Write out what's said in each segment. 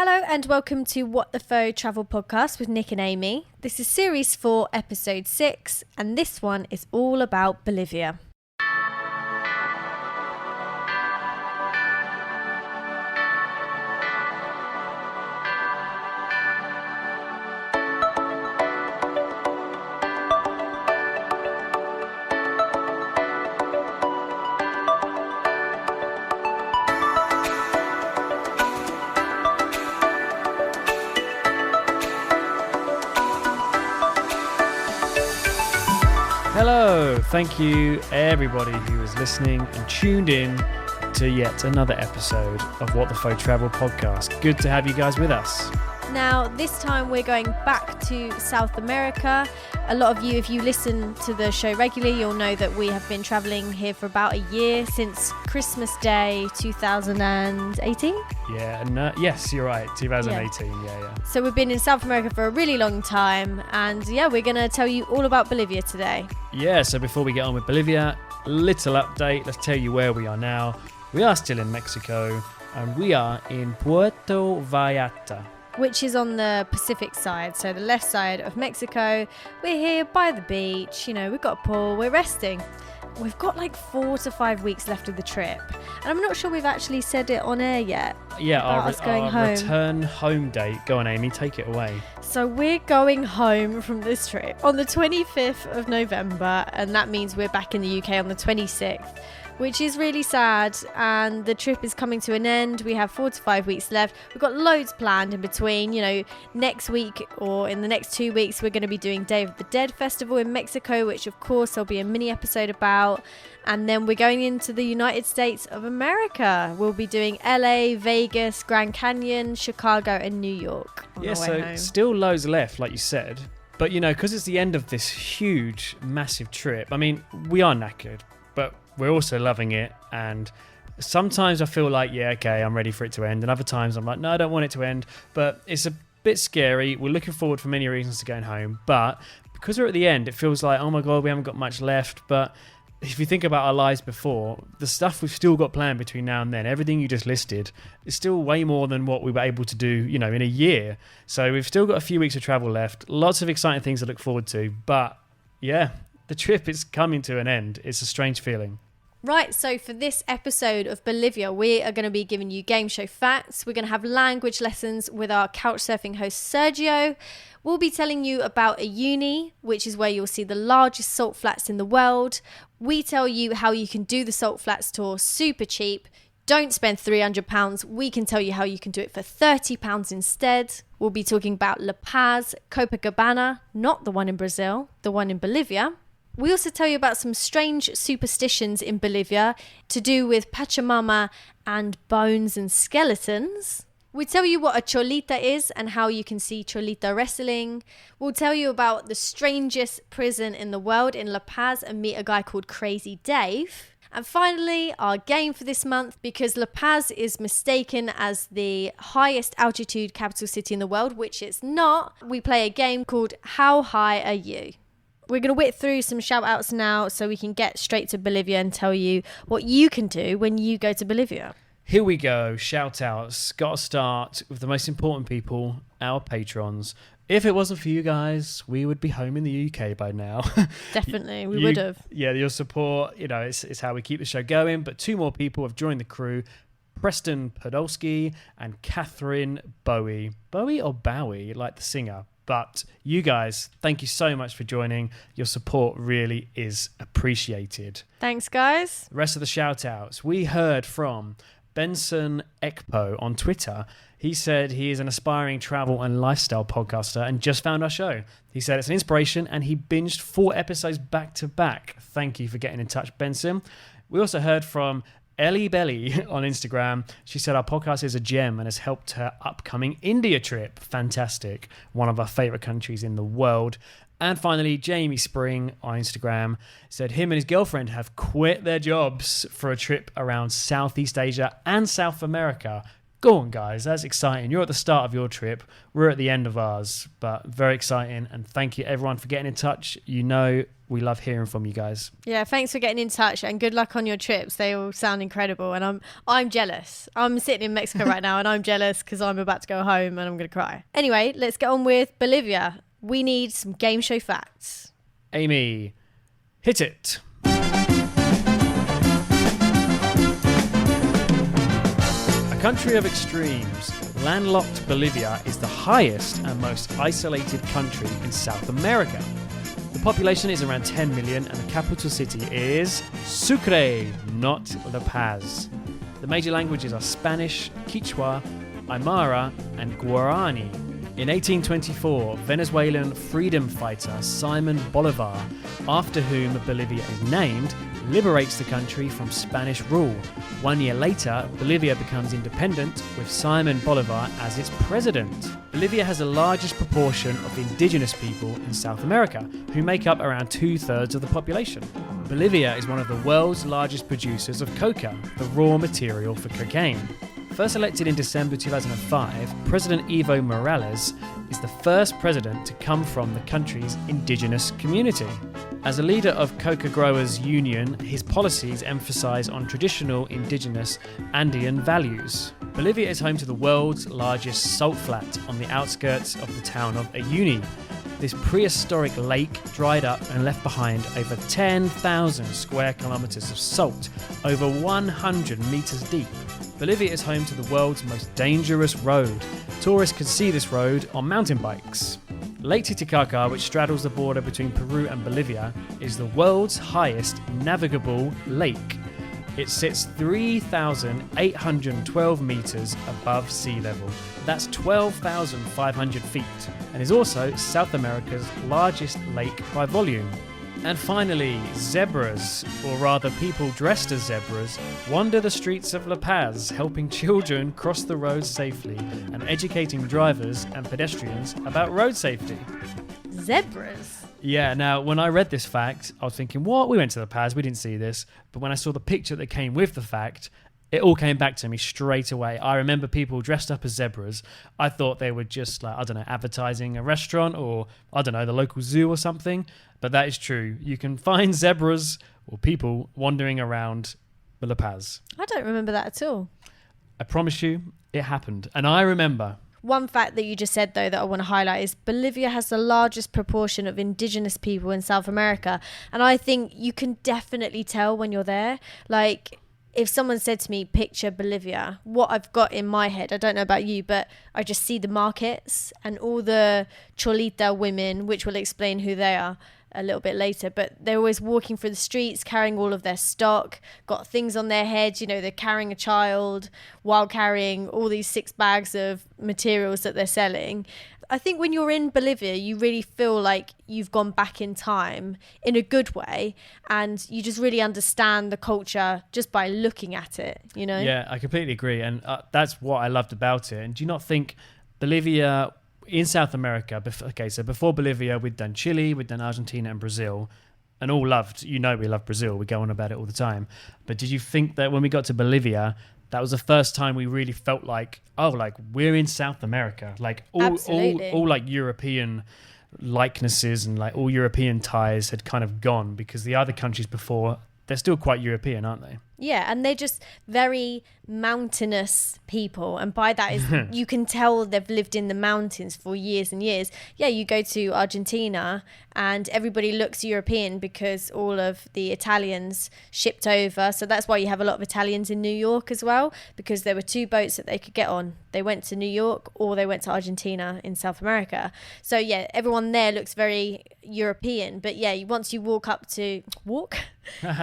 Hello and welcome to What the Faux Travel Podcast with Nick and Amy. This is Series 4, Episode 6, and this one is all about Bolivia. Hello, thank you everybody who is listening and tuned in to yet another episode of What the Faux Travel Podcast. Good to have you guys with us. Now, this time we're going back to South America. A lot of you, if you listen to the show regularly, you'll know that we have been traveling here for about a year, since Christmas Day 2018. Yeah, and yes, you're right, 2018, yeah. So we've been in South America for a really long time, and we're going to tell you all about Bolivia today. Yeah, so before we get on with Bolivia, little update, let's tell you where we are now. We are still in Mexico, and we are in Puerto Vallarta, which is on the Pacific side, so the left side of Mexico. We're here by the beach, we've got a pool, we're resting. We've got like 4 to 5 weeks left of the trip, and I'm not sure we've actually said it on air yet. Yeah, our return home date. Go on, Amy, take it away. So we're going home from this trip on the 25th of November, and that means we're back in the UK on the 26th. Which is really sad, and the trip is coming to an end. We have 4 to 5 weeks left. We've got loads planned in between. Next week or in the next 2 weeks, we're going to be doing Day of the Dead Festival in Mexico, which of course there'll be a mini episode about. And then we're going into the United States of America. We'll be doing LA, Vegas, Grand Canyon, Chicago, and New York. Yeah, so still loads left, like you said. But, because it's the end of this huge, massive trip, I mean, we are knackered, but we're also loving it, and sometimes I feel like, I'm ready for it to end, and other times I'm like, no, I don't want it to end, but it's a bit scary. We're looking forward for many reasons to going home, but because we're at the end, it feels like, oh my god, we haven't got much left. But if you think about our lives before, the stuff we've still got planned between now and then, everything you just listed, is still way more than what we were able to do, in a year. So we've still got a few weeks of travel left, lots of exciting things to look forward to, but the trip is coming to an end. It's a strange feeling. Right, so for this episode of Bolivia, we are going to be giving you game show facts. We're going to have language lessons with our couchsurfing host Sergio. We'll be telling you about a uni, which is where you'll see the largest salt flats in the world. We tell you how you can do the salt flats tour super cheap. Don't spend £300. We can tell you how you can do it for £30 instead. We'll be talking about La Paz, Copacabana, not the one in Brazil, the one in Bolivia. We also tell you about some strange superstitions in Bolivia to do with Pachamama and bones and skeletons. We tell you what a cholita is and how you can see cholita wrestling. We'll tell you about the strangest prison in the world in La Paz and meet a guy called Crazy Dave. And finally, our game for this month, because La Paz is mistaken as the highest altitude capital city in the world, which it's not, we play a game called How High Are You? We're going to whip through some shout outs now so we can get straight to Bolivia and tell you what you can do when you go to Bolivia. Here we go, shout outs. Got to start with the most important people, our patrons. If it wasn't for you guys, we would be home in the UK by now. Definitely, we would have. Yeah, your support, it's how we keep the show going. But 2 more people have joined the crew. Preston Podolsky and Catherine Bowie. Bowie or Bowie, like the singer? But you guys, thank you so much for joining. Your support really is appreciated. Thanks, guys. The rest of the shout-outs. We heard from Benson Ekpo on Twitter. He said he is an aspiring travel and lifestyle podcaster and just found our show. He said it's an inspiration and he binged 4 episodes back to back. Thank you for getting in touch, Benson. We also heard from Ellie Belly on Instagram. She said our podcast is a gem and has helped her upcoming India trip. Fantastic. One of our favourite countries in the world. And finally, Jamie Spring on Instagram said him and his girlfriend have quit their jobs for a trip around Southeast Asia and South America. Go on, guys. That's exciting. You're at the start of your trip. We're at the end of ours, but very exciting. And thank you, everyone, for getting in touch. You know, we love hearing from you guys. Yeah, thanks for getting in touch, and good luck on your trips. They all sound incredible, and I'm jealous. I'm sitting in Mexico right now, and I'm jealous because I'm about to go home and I'm going to cry. Anyway, let's get on with Bolivia. We need some game show facts. Amy, hit it. A country of extremes, landlocked Bolivia is the highest and most isolated country in South America. The population is around 10 million and the capital city is Sucre, not La Paz. The major languages are Spanish, Quechua, Aymara, and Guarani. In 1824, Venezuelan freedom fighter Simon Bolivar, after whom Bolivia is named, liberates the country from Spanish rule. 1 year later, Bolivia becomes independent with Simon Bolivar as its president. Bolivia has the largest proportion of indigenous people in South America, who make up around 2/3 of the population. Bolivia is one of the world's largest producers of coca, the raw material for cocaine. First elected in December 2005, President Evo Morales is the first president to come from the country's indigenous community. As a leader of Coca Growers Union, his policies emphasize on traditional indigenous Andean values. Bolivia is home to the world's largest salt flat on the outskirts of the town of Uyuni. This prehistoric lake dried up and left behind over 10,000 square kilometers of salt, over 100 meters deep. Bolivia is home to the world's most dangerous road. Tourists can see this road on mountain bikes. Lake Titicaca, which straddles the border between Peru and Bolivia, is the world's highest navigable lake. It sits 3,812 meters above sea level. That's 12,500 feet, and is also South America's largest lake by volume. And finally, zebras, or rather people dressed as zebras, wander the streets of La Paz, helping children cross the road safely and educating drivers and pedestrians about road safety. Zebras? Yeah, now when I read this fact, I was thinking, what? We went to La Paz, we didn't see this. But when I saw the picture that came with the fact, it all came back to me straight away. I remember people dressed up as zebras. I thought they were just like, I don't know, advertising a restaurant or, I don't know, the local zoo or something. But that is true. You can find zebras or people wandering around La Paz. I don't remember that at all. I promise you, it happened. And I remember. One fact that you just said, though, that I want to highlight is Bolivia has the largest proportion of indigenous people in South America. And I think you can definitely tell when you're there. Like, if someone said to me, picture Bolivia, what I've got in my head, I don't know about you, but I just see the markets and all the Cholita women, which will explain who they are a little bit later, but they're always walking through the streets carrying all of their stock, got things on their heads, you know, they're carrying a child while carrying all these 6 bags of materials that they're selling. I think when you're in Bolivia, you really feel like you've gone back in time in a good way, and you just really understand the culture just by looking at it, you know? Yeah, I completely agree. And that's what I loved about it. And do you not think Bolivia in South America, so before Bolivia, we'd done Chile, we'd done Argentina and Brazil, and all loved, we love Brazil. We go on about it all the time. But did you think that when we got to Bolivia, that was the first time we really felt like, we're in South America, like all like European likenesses and like all European ties had kind of gone, because the other countries before, they're still quite European, aren't they? Yeah, and they're just very mountainous people. And by that is, you can tell they've lived in the mountains for years and years. Yeah, you go to Argentina and everybody looks European because all of the Italians shipped over. So that's why you have a lot of Italians in New York as well, because there were 2 boats that they could get on. They went to New York or they went to Argentina in South America. So yeah, everyone there looks very European. But yeah, once you walk up to... You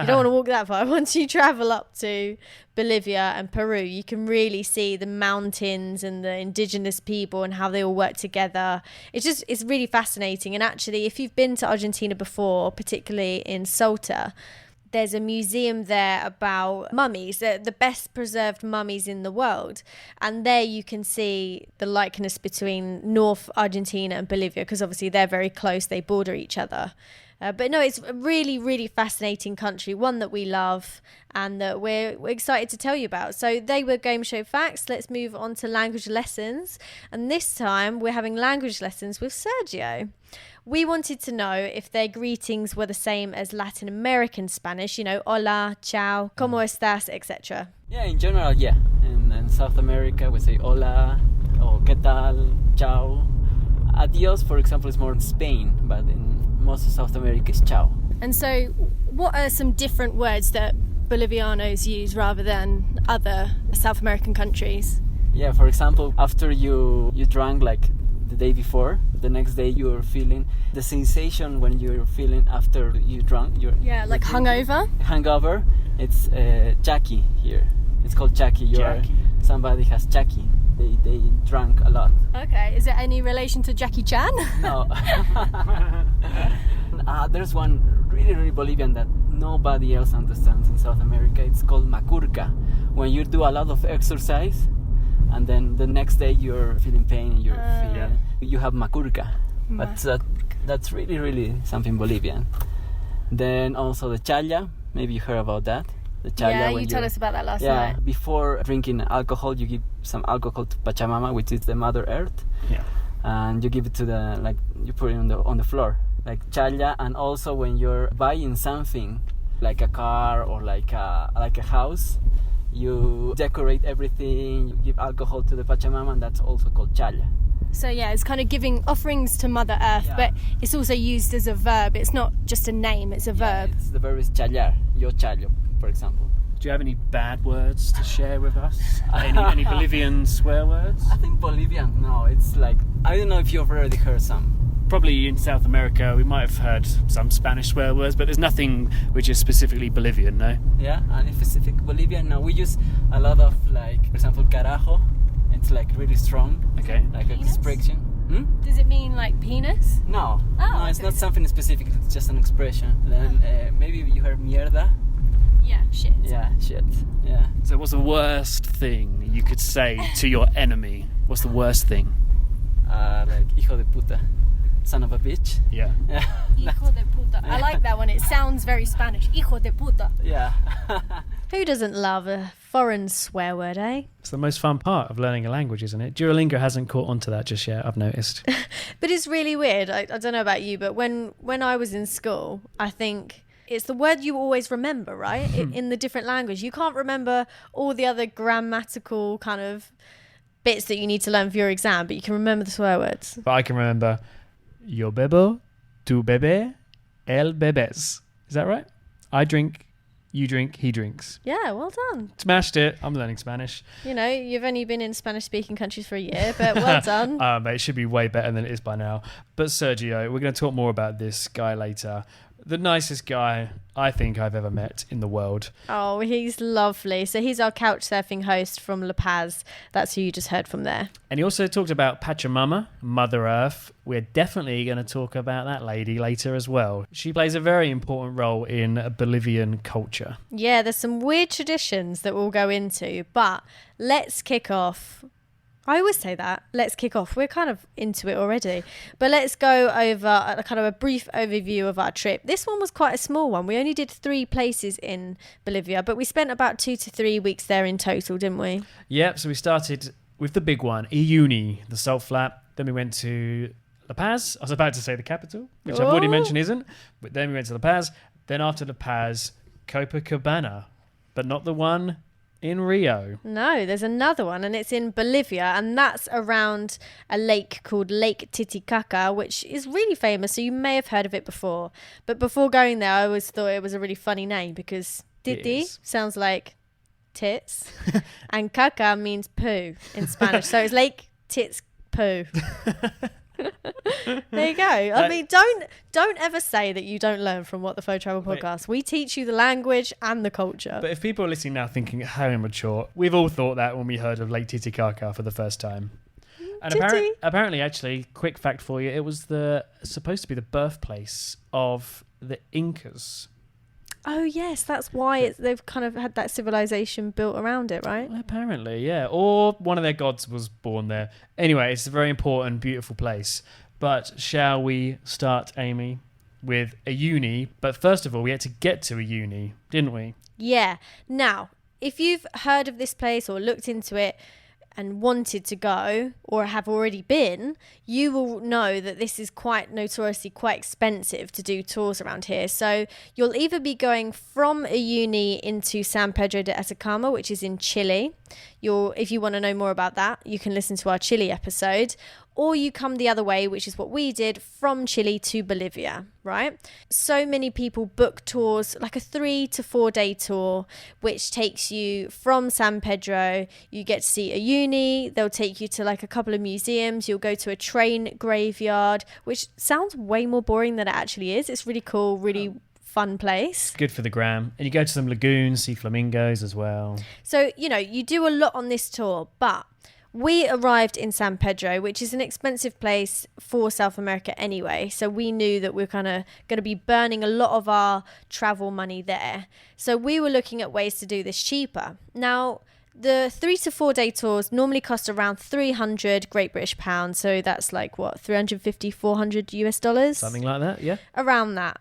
don't want to walk that far. Once you travel up to Bolivia and Peru, you can really see the mountains and the indigenous people and how they all work together. It's really fascinating. And actually, if you've been to Argentina before, particularly in Salta, there's a museum there about mummies, the best preserved mummies in the world. And there you can see the likeness between North Argentina and Bolivia, because obviously they're very close, they border each other. But no, it's a really, really fascinating country, one that we love and that we're excited to tell you about. So they were game show facts. Let's move on to language lessons. And this time we're having language lessons with Sergio. We wanted to know if their greetings were the same as Latin American Spanish, hola, ciao, como estás, etc. Yeah, in general, yeah. In South America, we say hola, or qué tal, ciao. Adios, for example, is more in Spain, but in most of South America is ciao. And so, what are some different words that Bolivianos use rather than other South American countries? Yeah, for example, after you drank like the day before, the next day you're feeling the sensation when you're feeling after you drank. Like hungover? Hangover, it's chaki here. It's called chaki. Somebody has chaki. They drank a lot. Okay, is there any relation to Jackie Chan? No. There's one really, really Bolivian that nobody else understands in South America. It's called macurca. When you do a lot of exercise and then the next day you're feeling pain and you have macurca. But that's really, really something Bolivian. Then also the challa, maybe you heard about that. The challa, yeah, you told us about that last night. Before drinking alcohol, you give some alcohol to Pachamama, which is the Mother Earth. Yeah. And you give it to you put it on the floor, like challa. And also when you're buying something, like a car or like a house, you decorate everything, you give alcohol to the Pachamama, and that's also called challa. So yeah, it's kind of giving offerings to Mother Earth, but it's also used as a verb. It's not just a name, it's a verb. The verb is challar, yo challo, for example. Do you have any bad words to share with us? Any Bolivian swear words? I think Bolivian, no. It's like, I don't know if you've already heard some. Probably in South America we might have heard some Spanish swear words, but there's nothing which is specifically Bolivian, no? Yeah, and in specific Bolivian, no. We use a lot of, like, for example, carajo. It's like really strong. Okay. Like an expression. Does it mean like penis? No. No, it's not something specific. It's just an expression. Then maybe you heard mierda. Yeah, shit. Yeah, shit. Yeah. So what's the worst thing you could say to your enemy? What's the worst thing? Like hijo de puta, son of a bitch. Yeah. Hijo de puta. I like that one. It sounds very Spanish. Hijo de puta. Yeah. Who doesn't love a foreign swear word, eh? It's the most fun part of learning a language, isn't it? Duolingo hasn't caught on to that just yet, I've noticed. But it's really weird. I don't know about you, but when I was in school, I think it's the word you always remember, right? In the different language. You can't remember all the other grammatical kind of bits that you need to learn for your exam, but you can remember the swear words. But I can remember yo bebo, tu bebe, él bebes. Is that right? I drink, you drink, he drinks. Yeah, well done. Smashed it. I'm learning Spanish. You've only been in Spanish-speaking countries for a year, but well done. Mate, it should be way better than it is by now. But Sergio, we're going to talk more about this guy later. The nicest guy I think I've ever met in the world. Oh, he's lovely. So he's our couch surfing host from La Paz. That's who you just heard from there. And he also talked about Pachamama, Mother Earth. We're definitely going to talk about that lady later as well. She plays a very important role in Bolivian culture. Yeah, there's some weird traditions that we'll go into, but let's kick off. I always say that. Let's kick off. We're kind of into it already. But let's go over a kind of a brief overview of our trip. This one was quite a small one. We only did 3 places in Bolivia, but we spent about 2 to 3 weeks there in total, didn't we? Yep. So we started with the big one, Uyuni, the salt flat. Then we went to La Paz. I was about to say the capital, which I've already mentioned isn't. But then we went to La Paz. Then after La Paz, Copacabana, but not the one in Rio. No, there's another one, and it's in Bolivia, and that's around a lake called Lake Titicaca, which is really famous, so you may have heard of it before. But before going there, I always thought it was a really funny name because Titi sounds like tits and caca means poo in Spanish, so it's Lake Tits Poo. There you go. I mean, don't ever say that you don't learn from What the Faux Travel podcast. We teach you the language and the culture. But if people are listening now thinking how immature, we've all thought that when we heard of Lake Titicaca for the first time. And apparently, actually, quick fact for you, it was supposed to be the birthplace of the Incas. Oh, yes, that's why they've kind of had that civilization built around it, right? Well, apparently, yeah. Or one of their gods was born there. Anyway, it's a very important, beautiful place. But shall we start, Amy, with a uni, but first of all, we had to get to a uni, didn't we? Yeah. Now, if you've heard of this place or looked into it and wanted to go or have already been, you will know that this is quite notoriously quite expensive to do tours around here. So you'll either be going from a uni into San Pedro de Atacama, which is in Chile. If you want to know more about that, you can listen to our Chile episode. Or you come the other way, which is what we did, from Chile to Bolivia, right? So many people book tours, like a 3 to 4 day tour, which takes you from San Pedro. You get to see a uni. They'll take you to like a couple of museums. You'll go to a train graveyard, which sounds way more boring than it actually is. It's really cool, really fun place. Good for the gram. And you go to some lagoons, see flamingos as well. So, you do a lot on this tour, but we arrived in San Pedro, which is an expensive place for South America anyway. So we knew that we were kind of going to be burning a lot of our travel money there. So we were looking at ways to do this cheaper. Now, the 3 to 4 day tours normally cost around 300 Great British pounds. So that's like what, 350, 400 US dollars? Something like that, yeah. Around that.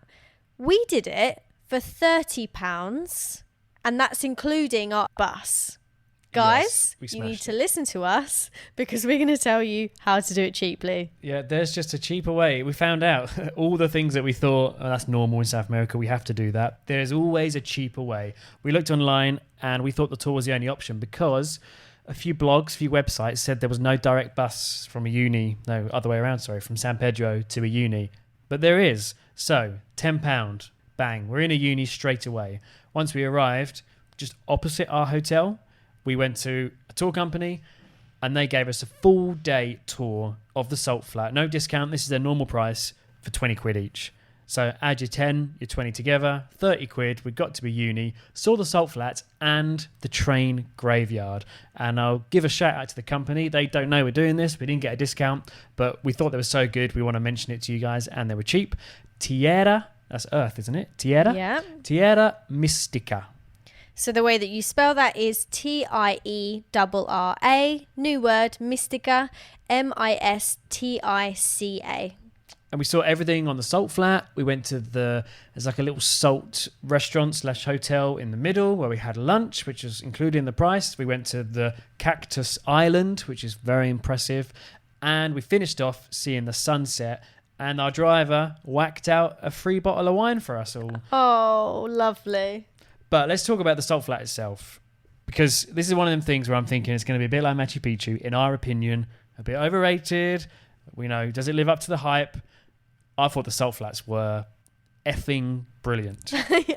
We did it for £30, and that's including our bus. Guys, yes, you need to listen to us because we're going to tell you how to do it cheaply. Yeah, there's just a cheaper way. We found out all the things that we thought, that's normal in South America, we have to do that. There's always a cheaper way. We looked online and we thought the tour was the only option because a few blogs, a few websites said there was no direct bus from from San Pedro to a uni. But there is. So, £10, bang, we're in a uni straight away. Once we arrived, just opposite our hotel, we went to a tour company and they gave us a full day tour of the salt flat. No discount. This is their normal price for 20 quid each. So add your 10, your 20 together, 30 quid. We got to a uni, saw the salt flat and the train graveyard. And I'll give a shout out to the company. They don't know we're doing this. We didn't get a discount, but we thought they were so good. We want to mention it to you guys and they were cheap. Tierra, that's Earth, isn't it? Tierra? Yeah. Tierra Mística. So the way that you spell that is Tierra, new word, Mística, Mistica. And we saw everything on the salt flat. We went to there's like a little salt restaurant / hotel in the middle where we had lunch, which was included in the price. We went to the Cactus Island, which is very impressive. And we finished off seeing the sunset. And our driver whacked out a free bottle of wine for us all. Oh, lovely. But let's talk about the salt flat itself, because this is one of them things where I'm thinking it's going to be a bit like Machu Picchu, in our opinion, a bit overrated. Does it live up to the hype? I thought the salt flats were effing brilliant.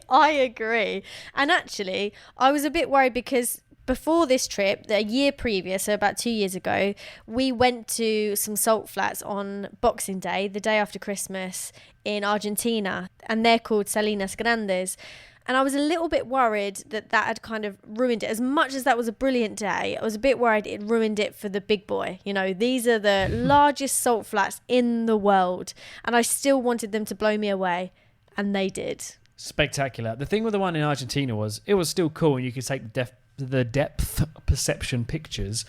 I agree. And actually, I was a bit worried because before this trip, a year previous, so about 2 years ago, we went to some salt flats on Boxing Day, the day after Christmas, in Argentina, and they're called Salinas Grandes. And I was a little bit worried that had kind of ruined it. As much as that was a brilliant day, I was a bit worried it ruined it for the big boy. These are the largest salt flats in the world. And I still wanted them to blow me away. And they did. Spectacular. The thing with the one in Argentina was, it was still cool and you could take the depth perception pictures.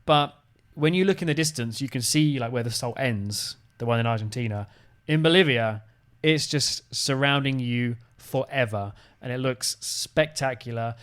But when you look in the distance, you can see like where the salt ends, the one in Argentina. In Bolivia, it's just surrounding you forever. And it looks spectacular.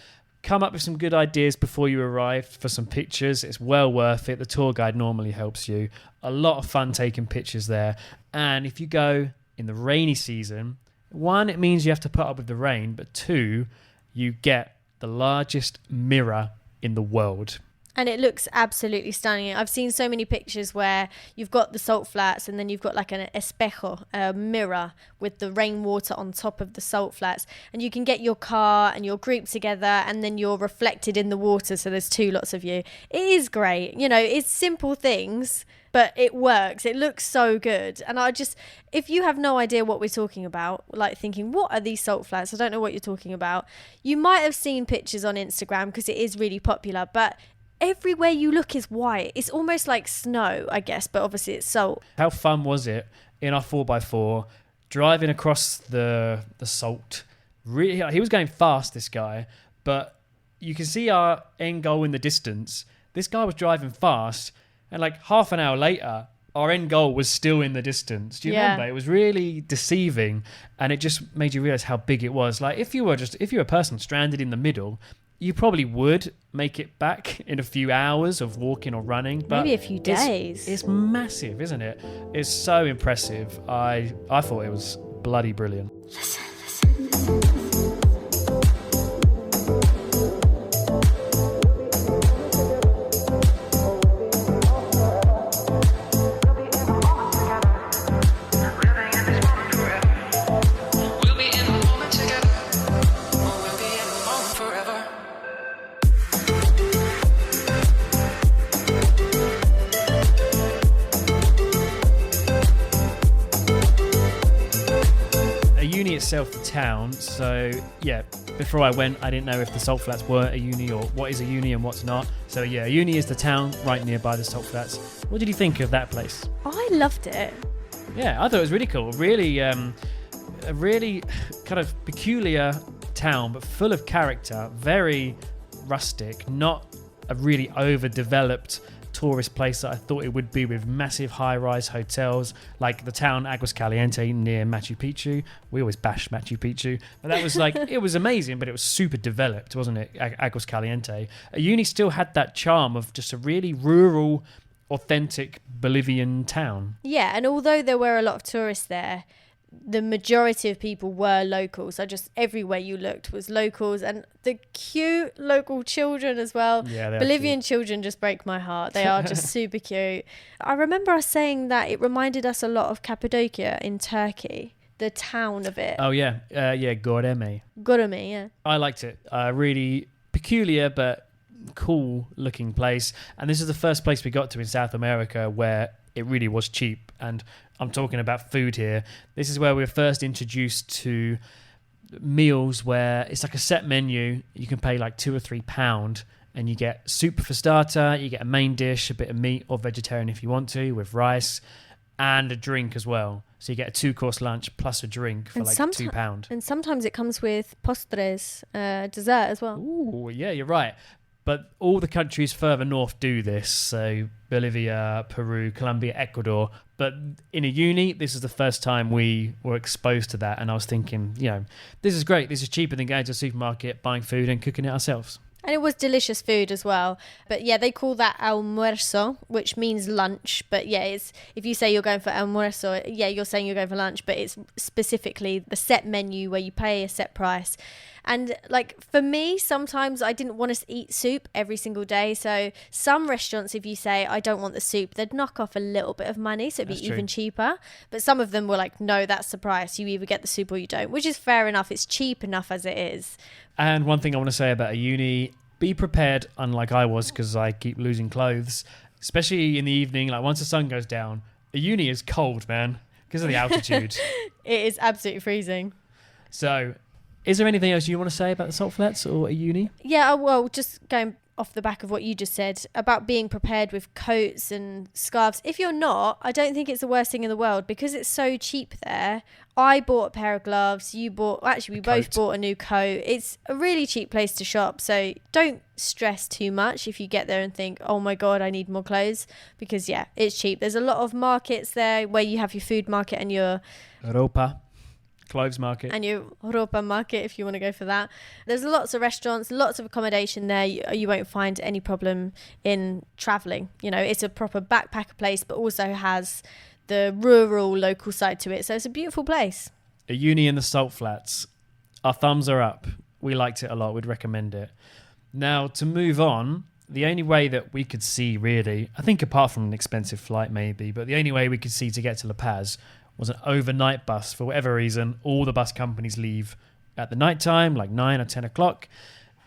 Come up with some good ideas before you arrive for some pictures. It's well worth it. The tour guide normally helps you. A lot of fun taking pictures there. And if you go in the rainy season, 1, it means you have to put up with the rain. But 2, you get the largest mirror in the world. And it looks absolutely stunning. I've seen so many pictures where you've got the salt flats and then you've got like an espejo, a mirror with the rainwater on top of the salt flats. And you can get your car and your group together and then you're reflected in the water. So there's 2 lots of you. It is great. It's simple things, but it works. It looks so good. And if you have no idea what we're talking about, like thinking, what are these salt flats? I don't know what you're talking about. You might have seen pictures on Instagram because it is really popular, but everywhere you look is white. It's almost like snow, I guess, but obviously it's salt. How fun was it in our 4x4 driving across the salt? Really, he was going fast, this guy, but you can see our end goal in the distance. This guy was driving fast, and like half an hour later, our end goal was still in the distance. Do you remember? It was really deceiving, and it just made you realize how big it was. Like if you were a person stranded in the middle, you probably would make it back in a few hours of walking or running. But maybe a few days. It's massive, isn't it? It's so impressive. I thought it was bloody brilliant. Listen. Itself the town, so yeah, before I went I didn't know if the salt flats were a uni or what is a uni and what's not. So yeah, uni is the town right nearby the salt flats. What did you think of that place? I loved it. Yeah, I thought it was really cool. Really a really kind of peculiar town, but full of character, very rustic, not a really overdeveloped tourist place that I thought it would be, with massive high-rise hotels like the town Aguas Caliente near Machu Picchu. We always bash Machu Picchu, but that was like it was amazing, but it was super developed, wasn't it? Aguas Caliente. Uni still had that charm of just a really rural, authentic Bolivian town. Yeah, and although there were a lot of tourists there, the majority of people were locals. So just everywhere you looked was locals, and the cute local children as well. Yeah, Bolivian children just break my heart. They are just super cute. I remember us saying that it reminded us a lot of Cappadocia in Turkey, the town of it. Oh yeah, Goreme. Goreme, yeah. I liked it. Really peculiar but cool looking place, and this is the first place we got to in South America where it really was cheap. And I'm talking about food here. This is where we were first introduced to meals where it's like a set menu. You can pay like £2 or £3 and you get soup for starter, you get a main dish, a bit of meat or vegetarian if you want to, with rice, and a drink as well. So you get a 2-course lunch plus a drink for like £2. And sometimes it comes with postres, dessert as well. Ooh, yeah, you're right. But all the countries further north do this, so Bolivia, Peru, Colombia, Ecuador. But in a uni, this is the first time we were exposed to that. And I was thinking, this is great. This is cheaper than going to a supermarket, buying food and cooking it ourselves. And it was delicious food as well. But yeah, they call that almuerzo, which means lunch. But yeah, it's if you say you're going for almuerzo, yeah, you're saying you're going for lunch, but it's specifically the set menu where you pay a set price. And like for me, sometimes I didn't want to eat soup every single day. So some restaurants, if you say, I don't want the soup, they'd knock off a little bit of money. So it'd be even cheaper. But some of them were like, no, that's the price. You either get the soup or you don't, which is fair enough. It's cheap enough as it is. And one thing I want to say about a uni, be prepared, unlike I was, because I keep losing clothes, especially in the evening. Like once the sun goes down, a uni is cold, man, because of the altitude. It is absolutely freezing. So is there anything else you want to say about the salt flats or a uni? Yeah, well, just going off the back of what you just said about being prepared with coats and scarves. If you're not, I don't think it's the worst thing in the world because it's so cheap there. I bought a pair of gloves. We both bought a new coat. It's a really cheap place to shop. So don't stress too much if you get there and think, oh my God, I need more clothes. Because yeah, it's cheap. There's a lot of markets there where you have your food market and your ropa. Clothes market. And your ropa market if you want to go for that. There's lots of restaurants, lots of accommodation there. You won't find any problem in travelling. It's a proper backpacker place, but also has the rural local side to it. So it's a beautiful place. A uni in the salt flats. Our thumbs are up. We liked it a lot. We'd recommend it. Now, to move on, the only way that we could see really, I think apart from an expensive flight maybe, but the only way we could see to get to La Paz was an overnight bus. For whatever reason, all the bus companies leave at the night time, like 9 or 10 o'clock.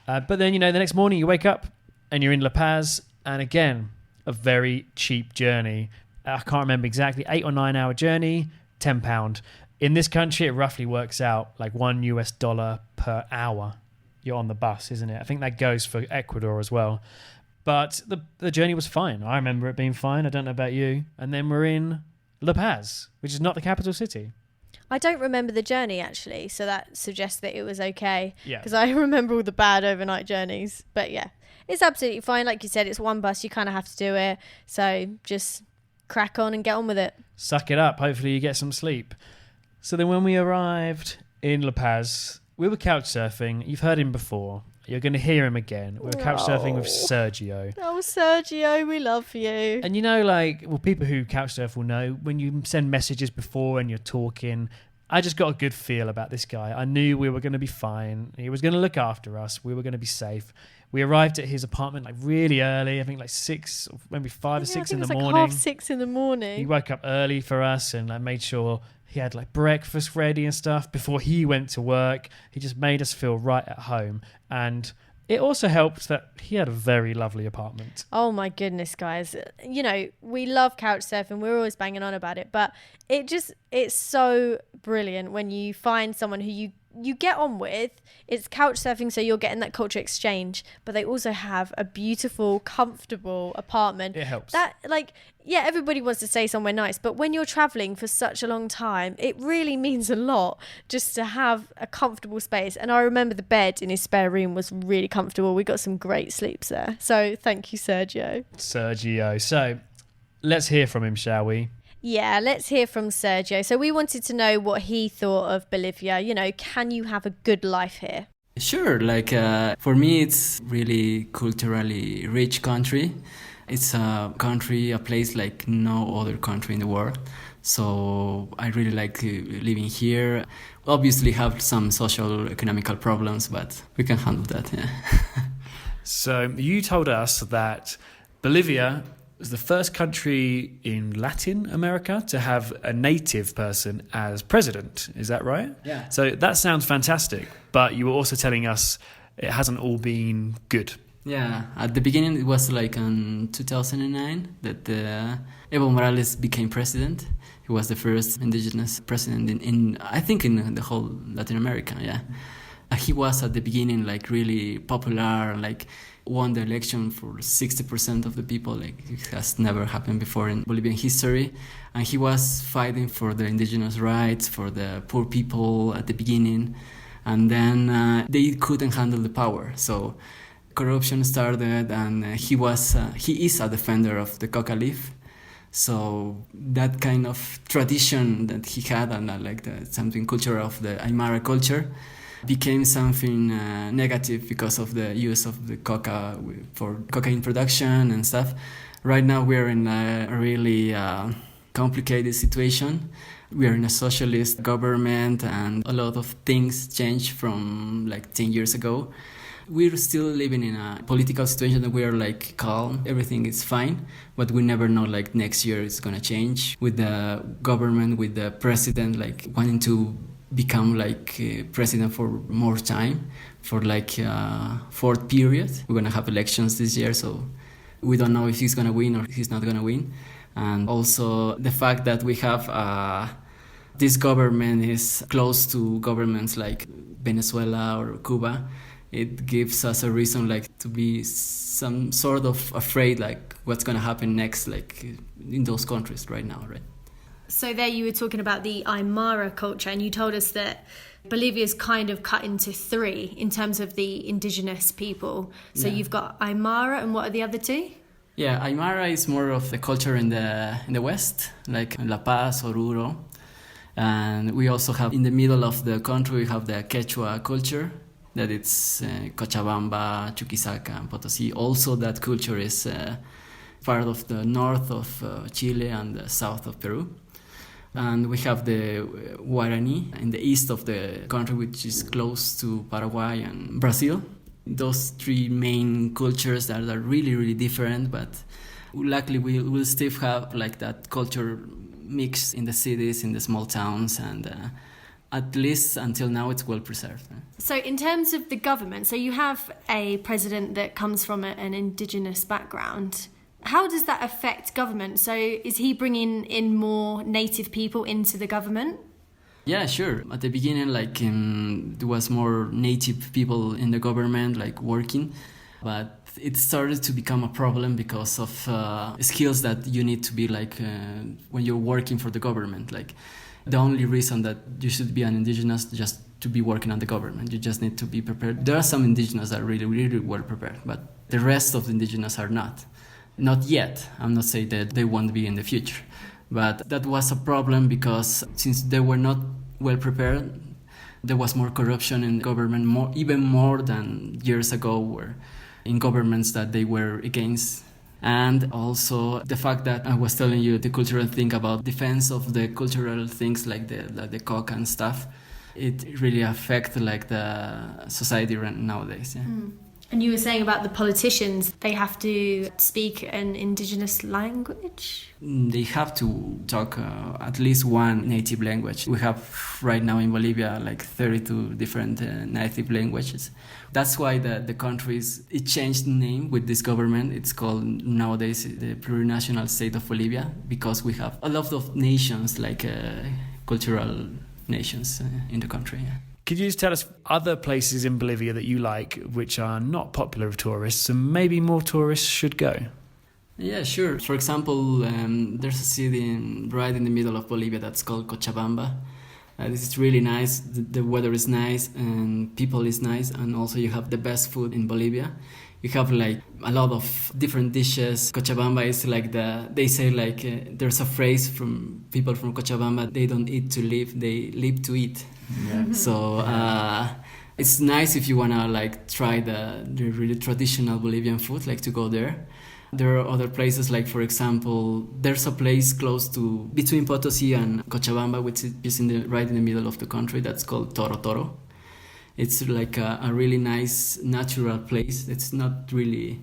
But then, the next morning you wake up and you're in La Paz. And again, a very cheap journey. I can't remember exactly, 8 or 9 hour journey, £10. In this country, it roughly works out like $1 per hour you're on the bus, isn't it? I think that goes for Ecuador as well. But the journey was fine. I remember it being fine. I don't know about you. And then we're in La Paz, which is not the capital city. I don't remember the journey actually, so that suggests that it was okay. Yeah. Because I remember all the bad overnight journeys. But yeah, it's absolutely fine. Like you said, it's one bus. You kind of have to do it. So just crack on and get on with it. Suck it up. Hopefully you get some sleep. So then when we arrived in La Paz, we were couch surfing. You've heard him before. You're going to hear him again. We were couch surfing with Sergio. Oh, Sergio, we love you. And people who couch surf will know when you send messages before and you're talking, I just got a good feel about this guy. I knew we were going to be fine. He was going to look after us. We were going to be safe. We arrived at his apartment like really early. I think like 6, maybe 5 or 6 in the morning. Like 6:30 in the morning. He woke up early for us and made sure he had like breakfast ready and stuff before he went to work. He just made us feel right at home. And it also helped that he had a very lovely apartment. Oh my goodness, guys. We love couch surfing. We're always banging on about it. But it's so brilliant when you find someone who you get on with. It's couch surfing, so you're getting that culture exchange, but they also have a beautiful, comfortable apartment. It helps. Everybody wants to stay somewhere nice, but when you're traveling for such a long time, it really means a lot just to have a comfortable space. And I remember the bed in his spare room was really comfortable. We got some great sleeps there. So thank you, Sergio. So let's hear from him, shall we? Yeah, let's hear from Sergio. So we wanted to know what he thought of Bolivia. Can you have a good life here? Sure. For me, it's really culturally rich country. It's a place like no other country in the world. So I really like living here. Obviously have some social economical problems, but we can handle that. Yeah. So you told us that Bolivia was the first country in Latin America to have a native person as president. Is that right? Yeah. So that sounds fantastic, but you were also telling us it hasn't all been good. Yeah, at the beginning it was like in 2009 that Evo Morales became president. He was the first indigenous president in the whole Latin America, yeah. He was at the beginning like really popular, like won the election for 60% of the people, like it has never happened before in Bolivian history. And he was fighting for the indigenous rights, for the poor people at the beginning. And then they couldn't handle the power. So corruption started, and he is a defender of the coca leaf. So that kind of tradition that he had, and something culture of the Aymara culture, became something negative because of the use of the coca for cocaine production and stuff. Right now we're in a really complicated situation. We are in a socialist government, and a lot of things changed from 10 years ago. We're still living in a political situation that we are calm, everything is fine, but we never know next year it's gonna change with the government, with the president wanting to become president for more time, for fourth period. We're gonna have elections this year, so we don't know if he's gonna win or he's not gonna win. And also the fact that we have this government is close to governments like Venezuela or Cuba, it gives us a reason to be some sort of afraid what's gonna happen next in those countries right now, right? So there you were talking about the Aymara culture, and you told us that Bolivia is kind of cut into 3 in terms of the indigenous people. So You've got Aymara, and what are the other 2? Yeah, Aymara is more of the culture in the west, like La Paz, Oruro. And we also have in the middle of the country, we have the Quechua culture, that it's Cochabamba, Chuquisaca, and Potosí. Also that culture is part of the north of Chile and the south of Peru. And we have the Guarani in the east of the country, which is close to Paraguay and Brazil. Those 3 main cultures that are really, really different, but luckily we will still have that culture mix in the cities, in the small towns, and at least until now it's well preserved. So in terms of the government, so you have a president that comes from an indigenous background. How does that affect government? So is he bringing in more native people into the government? Yeah, sure. At the beginning, there was more native people in the government, working. But it started to become a problem because of skills that you need to be when you're working for the government. The only reason that you should be an indigenous just to be working on the government. You just need to be prepared. There are some indigenous that are really, really well prepared, but the rest of the indigenous are not. Not yet. I'm not saying that they won't be in the future. But that was a problem because since they were not well prepared, there was more corruption in government, even more than years ago were in governments that they were against. And also the fact that I was telling you the cultural thing about defense of the cultural things like the cock and stuff, it really affects like the society nowadays. Yeah. Mm. And you were saying about the politicians, they have to speak an indigenous language? They have to talk at least one native language. We have right now in Bolivia like 32 different native languages. That's why the countries, it changed name with this government. It's called nowadays the Plurinational State of Bolivia, because we have a lot of nations, like cultural nations in the country. Yeah. Could you just tell us other places in Bolivia that you like, which are not popular with tourists, and maybe more tourists should go? Yeah, sure. For example, there's a city right in the middle of Bolivia that's called Cochabamba. This is really nice. The weather is nice and people is nice, and also you have the best food in Bolivia. You have like a lot of different dishes. Cochabamba is like they say like there's a phrase from people from Cochabamba: they don't eat to live, they live to eat. Yeah. So it's nice if you wanna like try the really traditional Bolivian food, like to go there. There are other places, like for example, there's a place close to between Potosi and Cochabamba, which is right in the middle of the country. That's called Toro Toro. It's like a really nice natural place. It's not really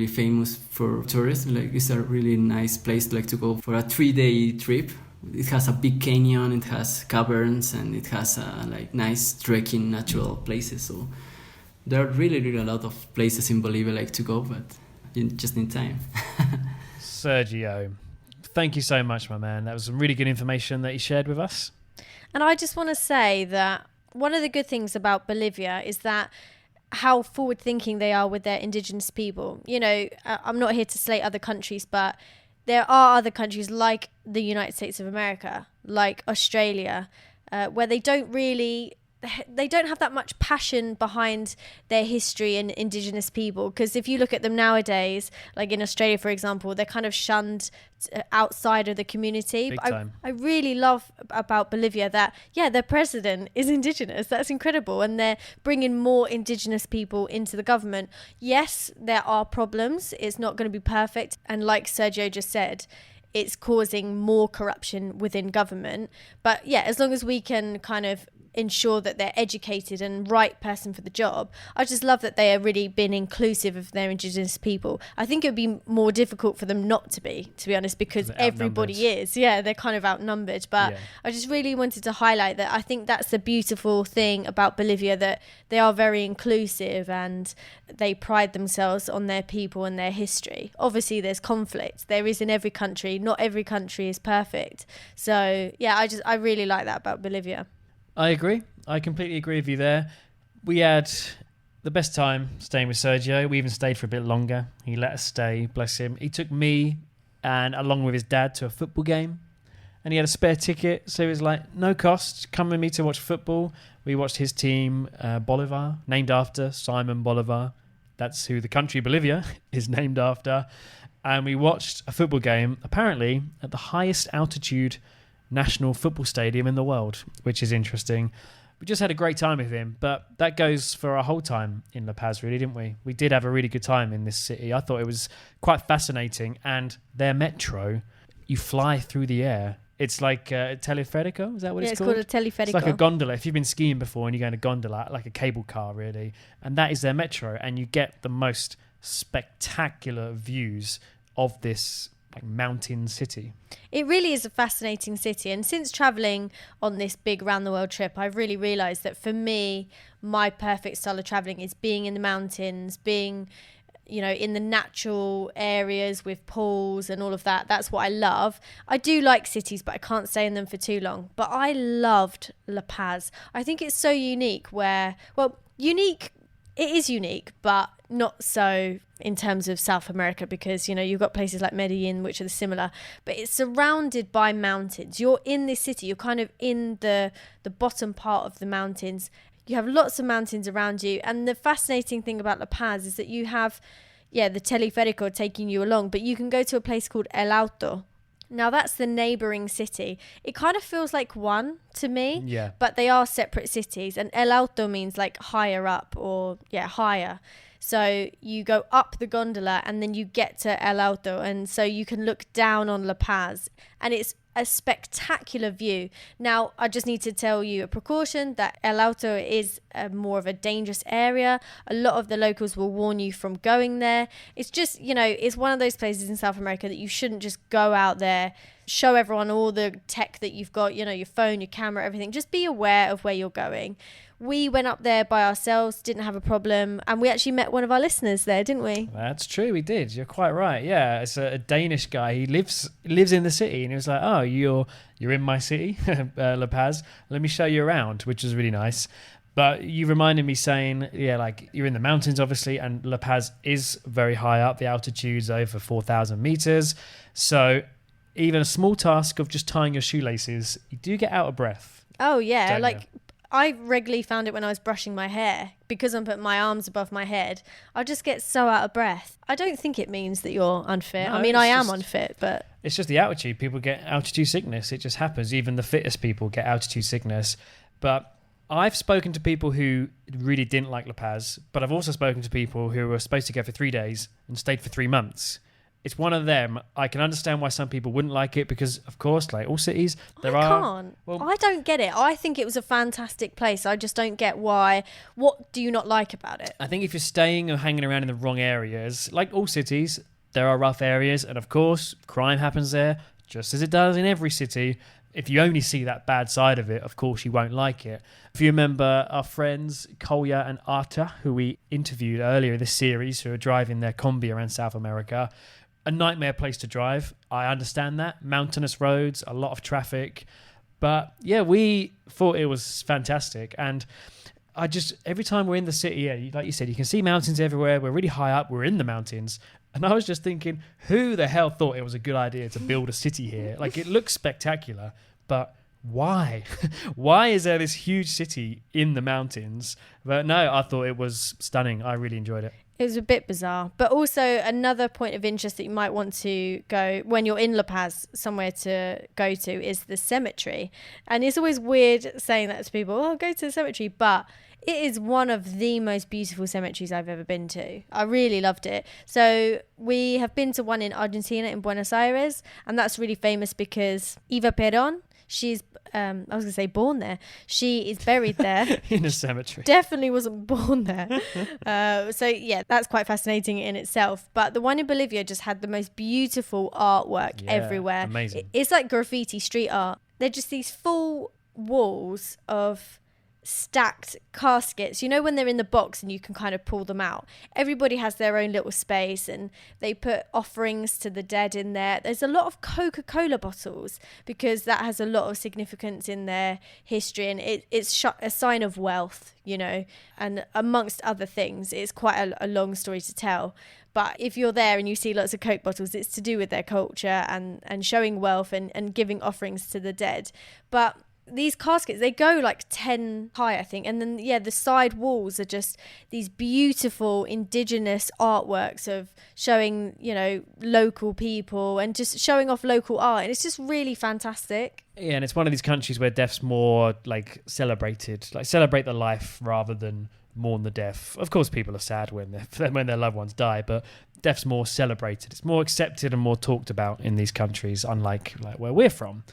famous for tourists. Like it's a really nice place like to go for a 3-day trip. It has a big canyon, it has caverns, and it has like nice trekking natural places. So there are really a lot of places in Bolivia like to go, but just in time. Sergio, thank you so much, my man. That was some really good information that you shared with us. And I just want to say that one of the good things about Bolivia is that how forward-thinking they are with their indigenous people. You know, I'm not here to slate other countries, but there are other countries like the United States of America, like Australia, where they don't have that much passion behind their history and indigenous people. Because if you look at them nowadays, like in Australia, for example, they're kind of shunned outside of the community. Big But time. I really love about Bolivia that, yeah, their president is indigenous. That's incredible. And they're bringing more indigenous people into the government. Yes, there are problems. It's not going to be perfect. And like Sergio just said, it's causing more corruption within government. But yeah, as long as we can kind of ensure that they're educated and right person for the job. I just love that they are really being inclusive of their indigenous people. I think it would be more difficult for them not to be honest, because everybody is. Yeah, they're kind of outnumbered. But yeah. I just really wanted to highlight that I think that's the beautiful thing about Bolivia, that they are very inclusive and they pride themselves on their people and their history. Obviously, there's conflict. There is in every country. Not every country is perfect. So yeah, I really like that about Bolivia. I agree. I completely agree with you there. We had the best time staying with Sergio. We even stayed for a bit longer. He let us stay, bless him. He took me and along with his dad to a football game, and he had a spare ticket, so it was like no cost. Come with me to watch football. We watched his team, Bolivar, named after Simon Bolivar. That's who the country Bolivia is named after. And we watched a football game, apparently at the highest altitude national football stadium in the world, which is interesting. We just had a great time with him, but that goes for our whole time in La Paz, really, didn't we? We did have a really good time in this city. I thought it was quite fascinating, and their metro, you fly through the air. It's like a teleférico, is that what it's called? Yeah, it's called a teleférico. It's like a gondola. If you've been skiing before and you go in a gondola, like a cable car, really, and that is their metro, and you get the most spectacular views of this like mountain city. It really is a fascinating city, and since traveling on this big round the world trip, I've really realized that for me, my perfect style of traveling is being in the mountains, being, you know, in the natural areas with pools and all of that. That's what I love. I do like cities, but I can't stay in them for too long. But I loved La Paz. I think it's so unique it is unique, but not so in terms of South America, because, you know, you've got places like Medellin, which are similar, but it's surrounded by mountains. You're in this city, you're kind of in the bottom part of the mountains. You have lots of mountains around you. And the fascinating thing about La Paz is that you have the teleférico taking you along, but you can go to a place called El Auto. Now that's the neighbouring city. It kind of feels like one to me, but they are separate cities. And El Auto means like higher up or higher. So you go up the gondola and then you get to El Auto, and so you can look down on La Paz, and it's a spectacular view. Now, I just need to tell you a precaution that El Auto is more of a dangerous area. A lot of the locals will warn you from going there. It's just, it's one of those places in South America that you shouldn't just go out there, show everyone all the tech that you've got, your phone, your camera, everything. Just be aware of where you're going. We went up there by ourselves, didn't have a problem, and we actually met one of our listeners there, didn't we? That's true, we did. You're quite right. Yeah, it's a Danish guy. He lives in the city, and he was like, "Oh, you're in my city, La Paz. Let me show you around," which was really nice. But you reminded me saying, like you're in the mountains, obviously, and La Paz is very high up. The altitude's over 4,000 meters, so even a small task of just tying your shoelaces, you do get out of breath. Oh yeah, I regularly found it when I was brushing my hair, because I'm putting my arms above my head. I just get so out of breath. I don't think it means that you're unfit. No, I mean, I am unfit, but... It's just the altitude. People get altitude sickness. It just happens. Even the fittest people get altitude sickness. But I've spoken to people who really didn't like La Paz, but I've also spoken to people who were supposed to go for 3 days and stayed for 3 months. It's one of them. I can understand why some people wouldn't like it because, of course, like all cities, I don't get it. I think it was a fantastic place. I just don't get why. What do you not like about it? I think if you're staying or hanging around in the wrong areas, like all cities, there are rough areas. And, of course, crime happens there, just as it does in every city. If you only see that bad side of it, of course, you won't like it. If you remember our friends Kolya and Arta, who we interviewed earlier in this series, who are driving their combi around South America, a nightmare place to drive. I understand that. Mountainous roads, a lot of traffic. But yeah, we thought it was fantastic. And every time we're in the city, like you said, you can see mountains everywhere. We're really high up. We're in the mountains. And I was just thinking, who the hell thought it was a good idea to build a city here? Like, it looks spectacular, but why? Why is there this huge city in the mountains? But no, I thought it was stunning. I really enjoyed it. It was a bit bizarre. But also another point of interest that you might want to go when you're in La Paz, somewhere to go to, is the cemetery. And it's always weird saying that to people, oh, go to the cemetery. But it is one of the most beautiful cemeteries I've ever been to. I really loved it. So we have been to one in Argentina, in Buenos Aires. And that's really famous because Eva Perón, she's I was going to say born there. She is buried there. In a cemetery. Definitely wasn't born there. So yeah, that's quite fascinating in itself. But the one in Bolivia just had the most beautiful artwork everywhere. Amazing. It's like graffiti street art. They're just these full walls of stacked caskets, when they're in the box and you can kind of pull them out. Everybody has their own little space and they put offerings to the dead in there. There's a lot of Coca-Cola bottles because that has a lot of significance in their history, and it's a sign of wealth, and amongst other things. It's quite a long story to tell. But if you're there and you see lots of Coke bottles, it's to do with their culture and showing wealth and giving offerings to the dead. But these caskets, they go like 10 high, I think. And then, the side walls are just these beautiful indigenous artworks of showing, local people and just showing off local art. And it's just really fantastic. Yeah, and it's one of these countries where death's more like celebrated, like celebrate the life rather than mourn the death. Of course, people are sad when their loved ones die, but death's more celebrated. It's more accepted and more talked about in these countries, unlike where we're from.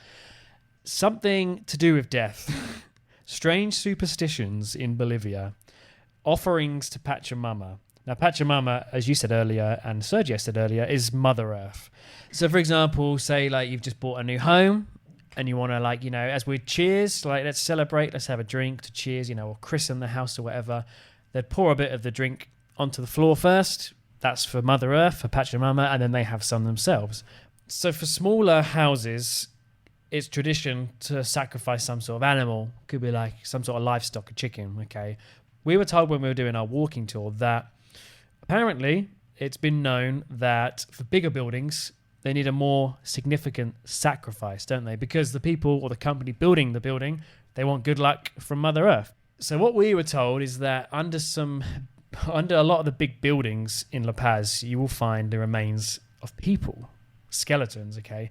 Something to do with death. Strange superstitions in Bolivia. Offerings to Pachamama. Now, Pachamama, as you said earlier, and Sergio said earlier, is Mother Earth. So, for example, say you've just bought a new home and you want to as we cheers, let's celebrate, let's have a drink to cheers, or christen the house or whatever. They'd pour a bit of the drink onto the floor first. That's for Mother Earth, for Pachamama, and then they have some themselves. So for smaller houses, it's tradition to sacrifice some sort of animal. Could be like some sort of livestock, a chicken, okay? We were told when we were doing our walking tour that apparently it's been known that for bigger buildings, they need a more significant sacrifice, don't they? Because the people or the company building the building, they want good luck from Mother Earth. So what we were told is that under some under a lot of the big buildings in La Paz, you will find the remains of people, skeletons, okay?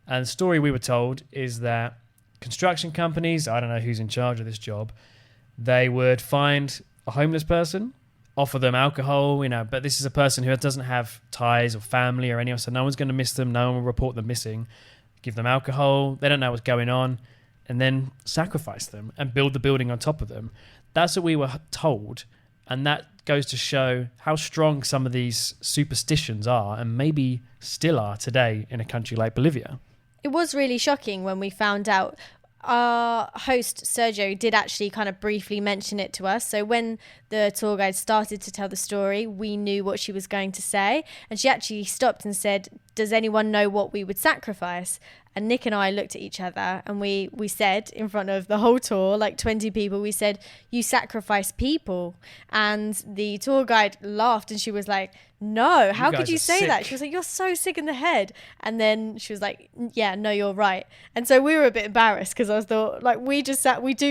And the story we were told is that construction companies, I don't know who's in charge of this job, they would find a homeless person, offer them alcohol, but this is a person who doesn't have ties or family or anyone, so no one's going to miss them, no one will report them missing. Give them alcohol, they don't know what's going on, and then sacrifice them and build the building on top of them. That's what we were told, and that goes to show how strong some of these superstitions are, and maybe still are today in a country like Bolivia. It was really shocking when we found out. Our host Sergio did actually kind of briefly mention it to us. So when the tour guide started to tell the story, we knew what she was going to say. And she actually stopped and said, "Does anyone know what we would sacrifice?" And Nick and I looked at each other and we said in front of the whole tour, like 20 people, we said, "You sacrifice people." And the tour guide laughed and she was like, "No, how could you say that?" She was like, "You're so sick in the head." And then she was like, "Yeah, no, you're right." And so we were a bit embarrassed because I thought, like, we do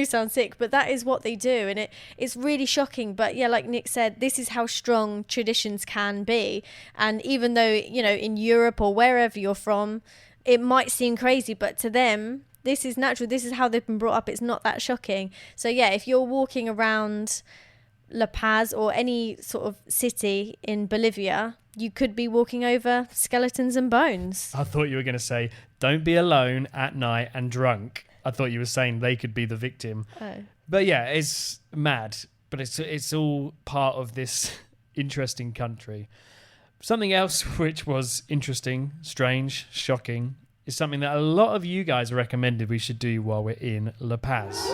sound sick, but that is what they do. And it's really shocking. But yeah, like Nick said, this is how strong traditions can be. And even though, in Europe or wherever you're from, it might seem crazy, but to them, this is natural. This is how they've been brought up. It's not that shocking. So yeah, if you're walking around La Paz or any sort of city in Bolivia, you could be walking over skeletons and bones. I thought you were going to say, don't be alone at night and drunk. I thought you were saying they could be the victim. Oh. But yeah, it's mad. But it's all part of this interesting country. Something else which was interesting, strange, shocking, is something that a lot of you guys recommended we should do while we're in La Paz.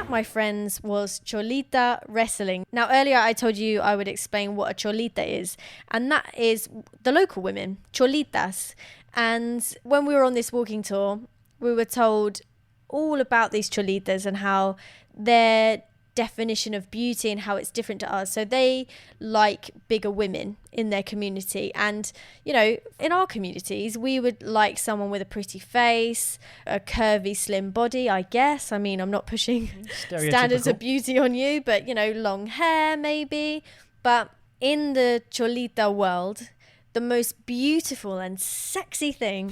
My friends, was Cholita wrestling. Now earlier I told you I would explain what a Cholita is, and that is the local women, Cholitas. And when we were on this walking tour, we were told all about these Cholitas and how their definition of beauty and how it's different to us. So they like bigger women in their community, and in our communities we would like someone with a pretty face, a curvy slim body, I guess. I mean, I'm not pushing standards of beauty on you, but long hair maybe. But in the Cholita world, the most beautiful and sexy thing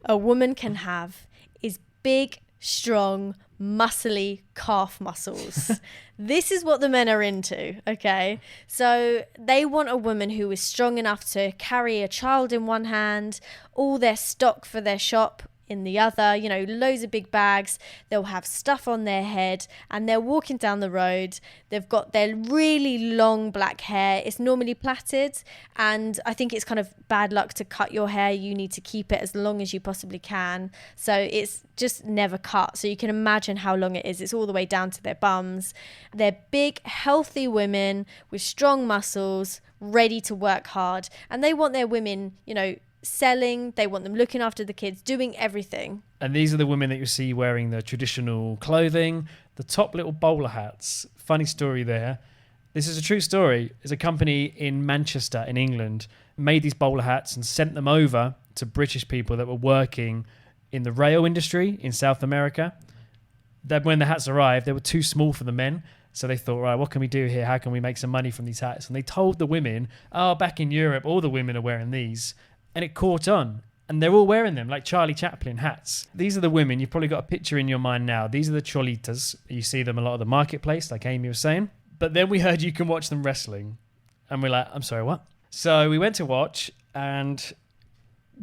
a woman can have is big, strong, muscly calf muscles. This is what the men are into, okay? So they want a woman who is strong enough to carry a child in one hand, all their stock for their shop in the other, loads of big bags. They'll have stuff on their head and they're walking down the road. They've got their really long black hair. It's normally plaited, and I think it's kind of bad luck to cut your hair. You need to keep it as long as you possibly can. So it's just never cut. So you can imagine how long it is. It's all the way down to their bums. They're big, healthy women with strong muscles, ready to work hard. And they want their women, selling, they want them looking after the kids, doing everything. And these are the women that you see wearing the traditional clothing, the top little bowler hats. Funny story there. This is a true story. There's a company in Manchester in England made these bowler hats and sent them over to British people that were working in the rail industry in South America. Then when the hats arrived, they were too small for the men. So they thought, right, what can we do here? How can we make some money from these hats? And they told the women, back in Europe, all the women are wearing these. And it caught on. And they're all wearing them like Charlie Chaplin hats. These are the women. You've probably got a picture in your mind now. These are the Cholitas. You see them a lot at the marketplace, like Amy was saying. But then we heard you can watch them wrestling. And we're like, I'm sorry, what? So we went to watch and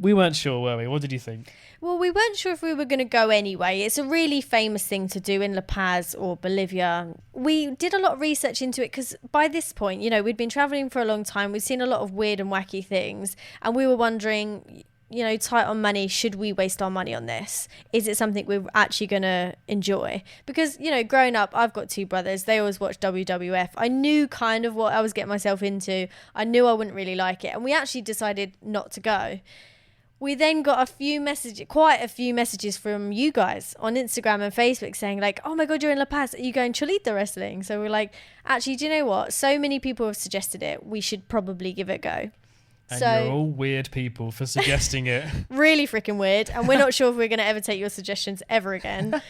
we weren't sure, were we? What did you think? Well, we weren't sure if we were going to go anyway. It's a really famous thing to do in La Paz or Bolivia. We did a lot of research into it because by this point, we'd been traveling for a long time. We'd seen a lot of weird and wacky things. And we were wondering, tight on money, should we waste our money on this? Is it something we're actually going to enjoy? Because, growing up, I've got 2 brothers. They always watch WWF. I knew kind of what I was getting myself into. I knew I wouldn't really like it. And we actually decided not to go. We then got quite a few messages from you guys on Instagram and Facebook saying like, oh my God, you're in La Paz. Are you going Cholita wrestling? So we're like, actually, do you know what? So many people have suggested it. We should probably give it a go. And so, you're all weird people for suggesting it. Really freaking weird. And we're not sure if we're going to ever take your suggestions ever again.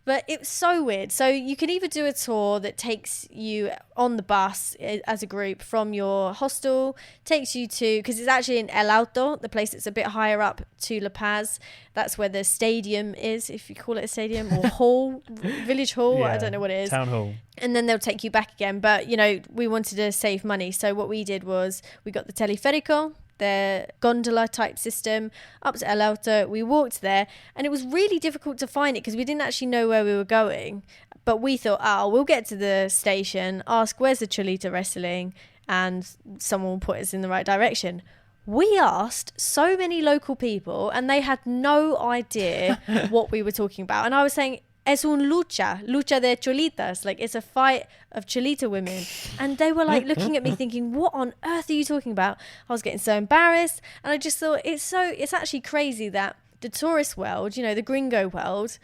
But it's so weird. So you can either do a tour that takes you on the bus as a group from your hostel, takes you to, because it's actually in El Alto, the place that's a bit higher up to La Paz. That's where the stadium is, if you call it a stadium, or hall, village hall. Yeah, I don't know what it is. Town hall. And then they'll take you back again. But, we wanted to save money. So what we did was we got the teleférico, the gondola type system, up to El Alto. We walked there and it was really difficult to find it because we didn't actually know where we were going. But we thought, we'll get to the station, ask where's the Cholita wrestling, and someone will put us in the right direction. We asked so many local people and they had no idea what we were talking about. And I was saying, es un lucha de cholitas, like it's a fight of cholita women. And they were like looking at me thinking, what on earth are you talking about? I was getting so embarrassed, and I just thought it's actually crazy that the tourist world, the gringo world,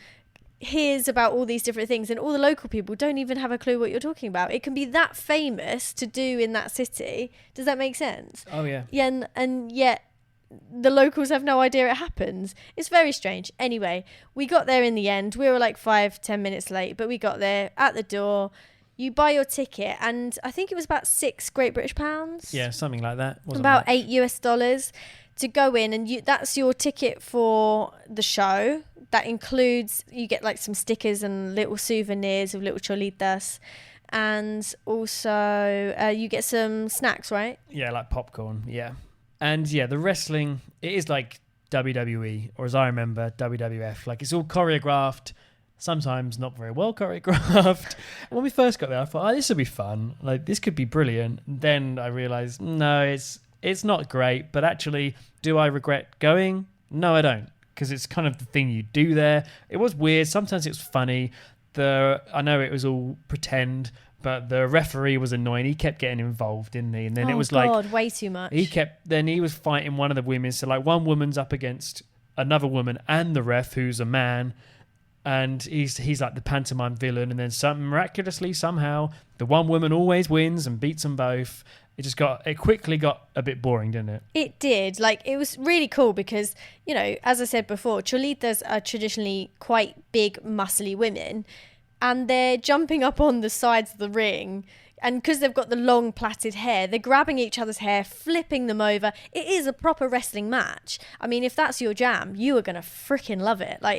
hears about all these different things and all the local people don't even have a clue what you're talking about. It can be that famous to do in that city. Does that make sense? Oh yeah. Yeah, and yet the locals have no idea it happens. It's very strange. Anyway, we got there in the end. We were like 5-10 minutes late, but we got there. At the door, you buy your ticket, and I think it was about £6 Great British pounds. Yeah, something like that. Wasn't about much. $8 to go in, and that's your ticket for the show. That includes, you get like some stickers and little souvenirs of little cholitas, and also you get some snacks, right? Yeah, like popcorn. Yeah. And yeah, the wrestling, it is like WWE, or as I remember, WWF. Like, it's all choreographed, sometimes not very well choreographed. When we first got there, I thought, this will be fun. Like, this could be brilliant. Then I realised, no, it's not great. But actually, do I regret going? No, I don't. Because it's kind of the thing you do there. It was weird. Sometimes it was funny. I know it was all pretend, but the referee was annoying. He kept getting involved, didn't he? And then it was like, way too much. He was fighting one of the women. So like one woman's up against another woman and the ref, who's a man, and he's like the pantomime villain. And then miraculously, somehow, the one woman always wins and beats them both. It quickly got a bit boring, didn't it? It did. Like, it was really cool because, as I said before, cholitas are traditionally quite big, muscly women, and they're jumping up on the sides of the ring, and because they've got the long plaited hair, they're grabbing each other's hair, flipping them over. It is a proper wrestling match. I mean, if that's your jam, you are going to freaking love it. Like,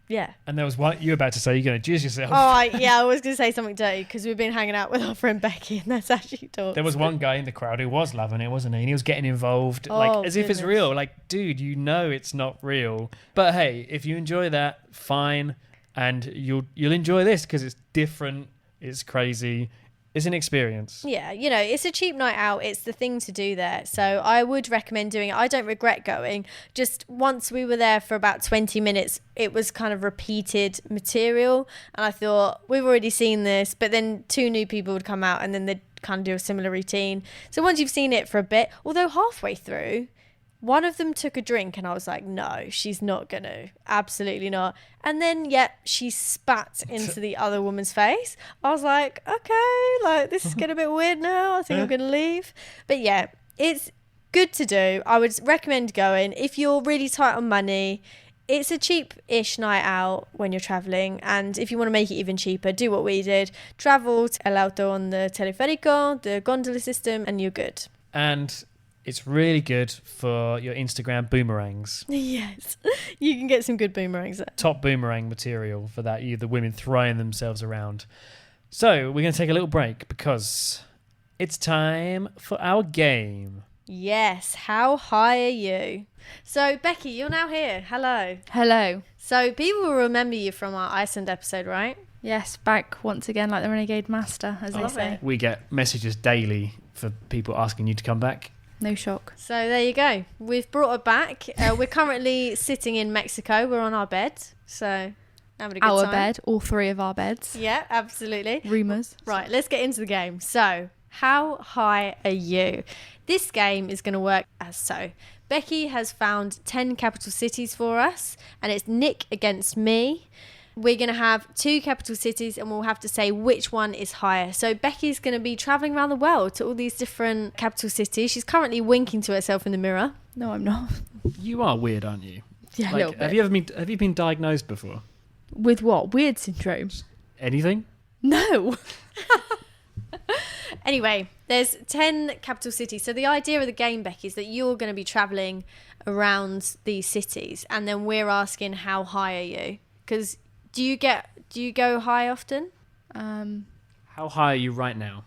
yeah. And there was one you were about to say, you're going to jizz yourself. Oh, yeah, I was going to say something dirty because we've been hanging out with our friend Becky, and that's actually talked. There was one guy in the crowd who was loving it, wasn't he? And he was getting involved, as if it's real. Like, dude, it's not real. But hey, if you enjoy that, fine. And you'll enjoy this because it's different, it's crazy, it's an experience. Yeah, it's a cheap night out. It's the thing to do there. So I would recommend doing it. I don't regret going. Just once we were there for about 20 minutes, it was kind of repeated material. And I thought, we've already seen this. But then 2 new people would come out and then they'd kind of do a similar routine. So once you've seen it for a bit, although halfway through, one of them took a drink and I was like, no, she's not going to. Absolutely not. And then, she spat into the other woman's face. I was like, okay, like this is getting a bit weird now. I think I'm going to leave. But yeah, it's good to do. I would recommend going. If you're really tight on money, it's a cheap-ish night out when you're traveling. And if you want to make it even cheaper, do what we did. Travel to El Alto on the teleférico, the gondola system, and you're good. And it's really good for your Instagram boomerangs. Yes, you can get some good boomerangs there. Top boomerang material for that. The women throwing themselves around. So we're going to take a little break because it's time for our game. Yes, how high are you? So Becky, you're now here. Hello. Hello. So people will remember you from our Iceland episode, right? Yes, back once again like the Renegade Master, as they say. We get messages daily for people asking you to come back. No shock. So there you go. We've brought her back. We're currently sitting in Mexico. We're on our bed. So having a good Our time. bed, all three of our beds. Yeah, absolutely. Rumours. Right, let's get into the game. So, how high are you? This game is going to work as so. Becky has found 10 capital cities for us, and it's Nick against me. We're going to have 2 capital cities, and we'll have to say which one is higher. So, Becky's going to be travelling around the world to all these different capital cities. She's currently winking to herself in the mirror. No, I'm not. You are weird, aren't you? Yeah, a little bit. Have you been diagnosed before? With what? Weird syndrome? Anything? No. Anyway, there's 10 capital cities. So the idea of the game, Becky, is that you're going to be travelling around these cities, and then we're asking how high are you? Because do you go high often? How high are you right now?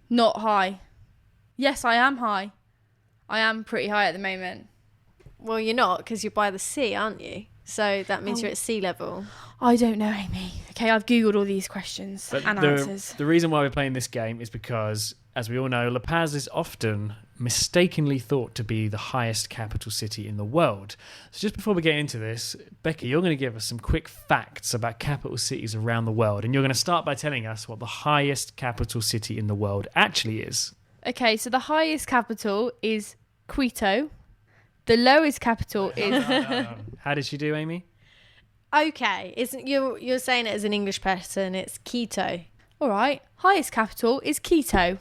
Not high. Yes, I am high. I am pretty high at the moment. Well, you're not, because you're by the sea, aren't you? So that means you're at sea level. I don't know, Amy. Okay, I've Googled all these questions and answers. The reason why we're playing this game is because, as we all know, La Paz is often mistakenly thought to be the highest capital city in the world. So just before we get into this, Becky, you're going to give us some quick facts about capital cities around the world, and you're going to start by telling us what the highest capital city in the world actually is. Okay, so the highest capital is Quito. The lowest capital is... How did she do, Amy? Okay, you're saying it as an English person. It's Quito. All right. Highest capital is Quito.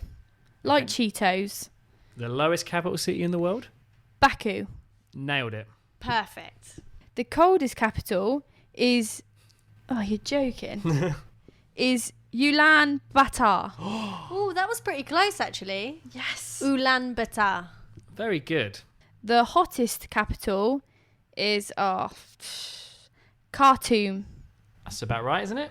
Like Okay. Cheetos. The lowest capital city in the world? Baku. Nailed it. Perfect. The coldest capital is... Oh, you're joking. is Ulaanbaatar. Oh, that was pretty close, actually. Yes. Ulaanbaatar. Very good. The hottest capital is... Khartoum. That's about right, isn't it?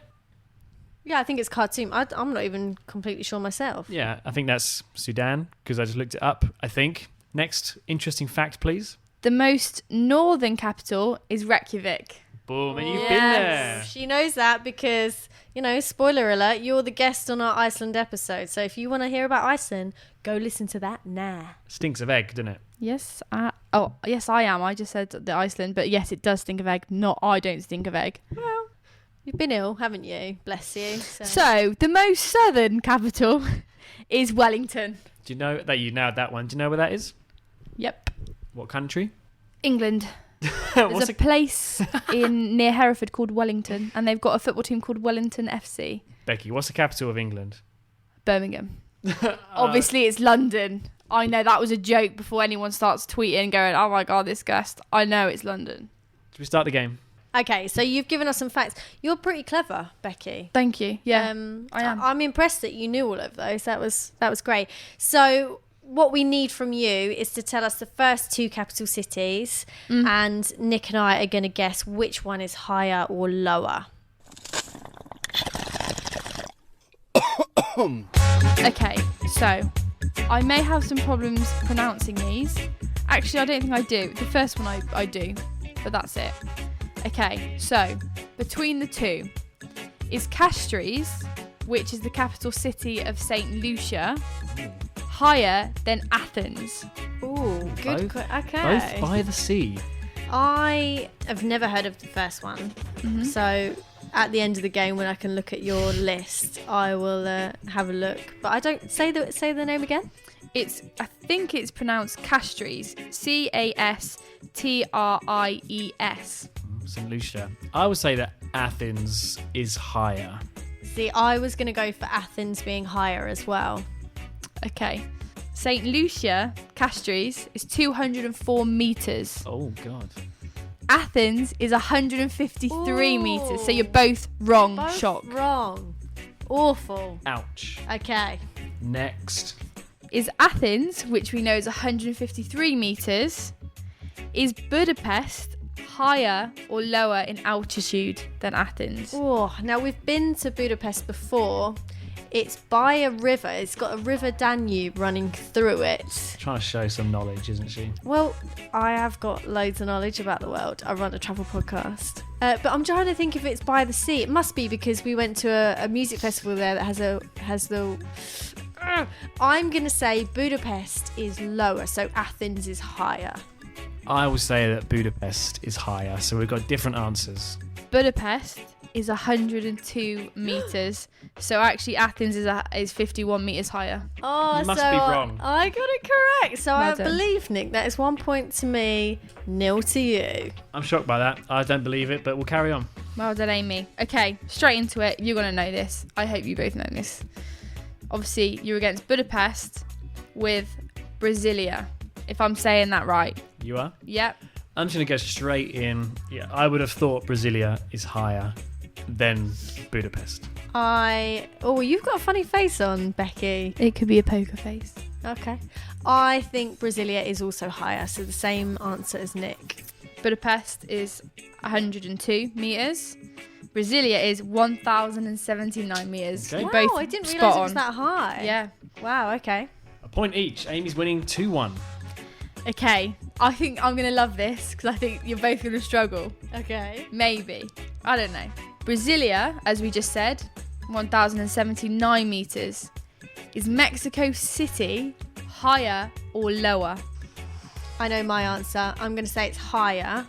Yeah, I think it's Khartoum. I'm not even completely sure myself. Yeah, I think that's Sudan, because I just looked it up, I think. Next, interesting fact, please. The most northern capital is Reykjavik. Boom, and you've been there. She knows that because, spoiler alert, you're the guest on our Iceland episode. So if you want to hear about Iceland, go listen to that now. Stinks of egg, doesn't it? Yes. Yes, I am. I just said the Iceland, but yes, it does stink of egg. Not I don't stink of egg. Well, you've been ill, haven't you? Bless you. So the most southern capital is Wellington. Do you know that you nailed that one? Do you know where that is? Yep. What country? England. There's a place near Hereford called Wellington, and they've got a football team called Wellington FC. Becky, what's the capital of England? Birmingham. Obviously, it's London. I know that was a joke before anyone starts tweeting going, oh my God, this guest. I know it's London. Should we start the game? Okay, so you've given us some facts. You're pretty clever, Becky. Thank you. Yeah, I am. I'm impressed that you knew all of those. That was great. So what we need from you is to tell us the first 2 capital cities, and Nick and I are going to guess which one is higher or lower. Okay, so I may have some problems pronouncing these. Actually, I don't think I do. The first one I do, but that's it. Okay, so between the 2 is Castries, which is the capital city of St. Lucia, higher than Athens. Ooh, good. Both by the sea. I have never heard of the first one. So at the end of the game, when I can look at your list, I will have a look. But I don't say the name again. I think it's pronounced Castries. Castries. St. Lucia. I would say that Athens is higher. See, I was going to go for Athens being higher as well. Okay. St. Lucia, Castries, is 204 metres. Oh, God. Athens is 153 Ooh. metres. So you're both wrong. Both Shock. wrong. Awful. Ouch. Okay. Next. Is Athens, which we know is 153 metres, is Budapest higher or lower in altitude than Athens? Oh, now we've been to Budapest before. It's by a river. It's got a river Danube running through it. Trying to show some knowledge, isn't she? Well, I have got loads of knowledge about the world. I run a travel podcast. But I'm trying to think if it's by the sea. It must be because we went to a music festival there that has the I'm going to say Budapest is lower, so Athens is higher. I will say that Budapest is higher, so we've got different answers. Budapest is 102 meters. So actually Athens is 51 meters higher. Oh, You must so be wrong. I got it correct. So Well I done. believe, Nick, that is 1 point to me, 0 to you. I'm shocked by that. I don't believe it, but we'll carry on. Well done, Amy. Okay, straight into it. You're going to know this. I hope you both know this. Obviously, you're against Budapest with Brasilia, if I'm saying that right. You are? Yep. I'm just going to go straight in. Yeah, I would have thought Brasilia is higher than Budapest. Oh, you've got a funny face on, Becky. It could be a poker face. Okay. I think Brasilia is also higher, so the same answer as Nick. Budapest is 102 meters. Brasilia is 1,079 meters. Okay. You're Wow, both I didn't spot realise it was on. that high. Yeah. Wow, okay. A point each. Amy's winning 2-1. Okay. I think I'm going to love this because I think you're both going to struggle. Okay. Maybe. I don't know. Brasilia, as we just said, 1,079 meters. Is Mexico City higher or lower? I know my answer. I'm going to say it's higher.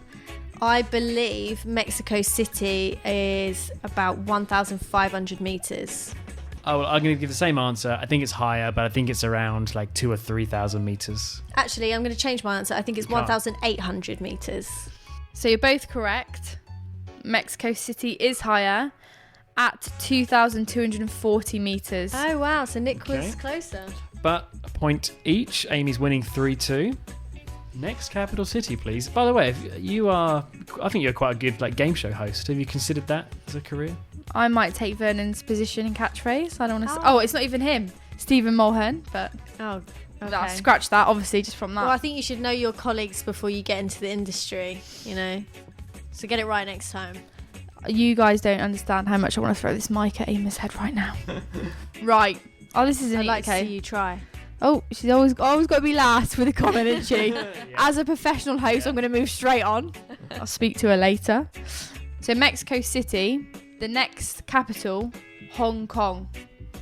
I believe Mexico City is about 1,500 meters. Oh, well, I'm going to give the same answer. I think it's higher, but I think it's around like 2,000 or 3,000 meters. Actually, I'm going to change my answer. I think it's You can't. 1,800 meters. So you're both correct. Mexico City is higher at 2,240 meters. Oh, wow. So Nick was Okay. closer. But a point each. Amy's winning 3-2. Next capital city, please. By the way, I think you're quite a good game show host. Have you considered that as a career? I might take Vernon's position in catchphrase. I don't want to. Oh. Oh, it's not even him. Stephen Mulhern, but Oh, okay. I'll scratch that. Obviously, just from that. Well, I think you should know your colleagues before you get into the industry, So get it right next time. You guys don't understand how much I want to throw this mic at Emma's head right now. Right. Oh, this is an I'd like to okay. see you try. Oh, she's always got to be last with a comment, isn't she? As a professional host, I'm going to move straight on. I'll speak to her later. So Mexico City, the next capital, Hong Kong.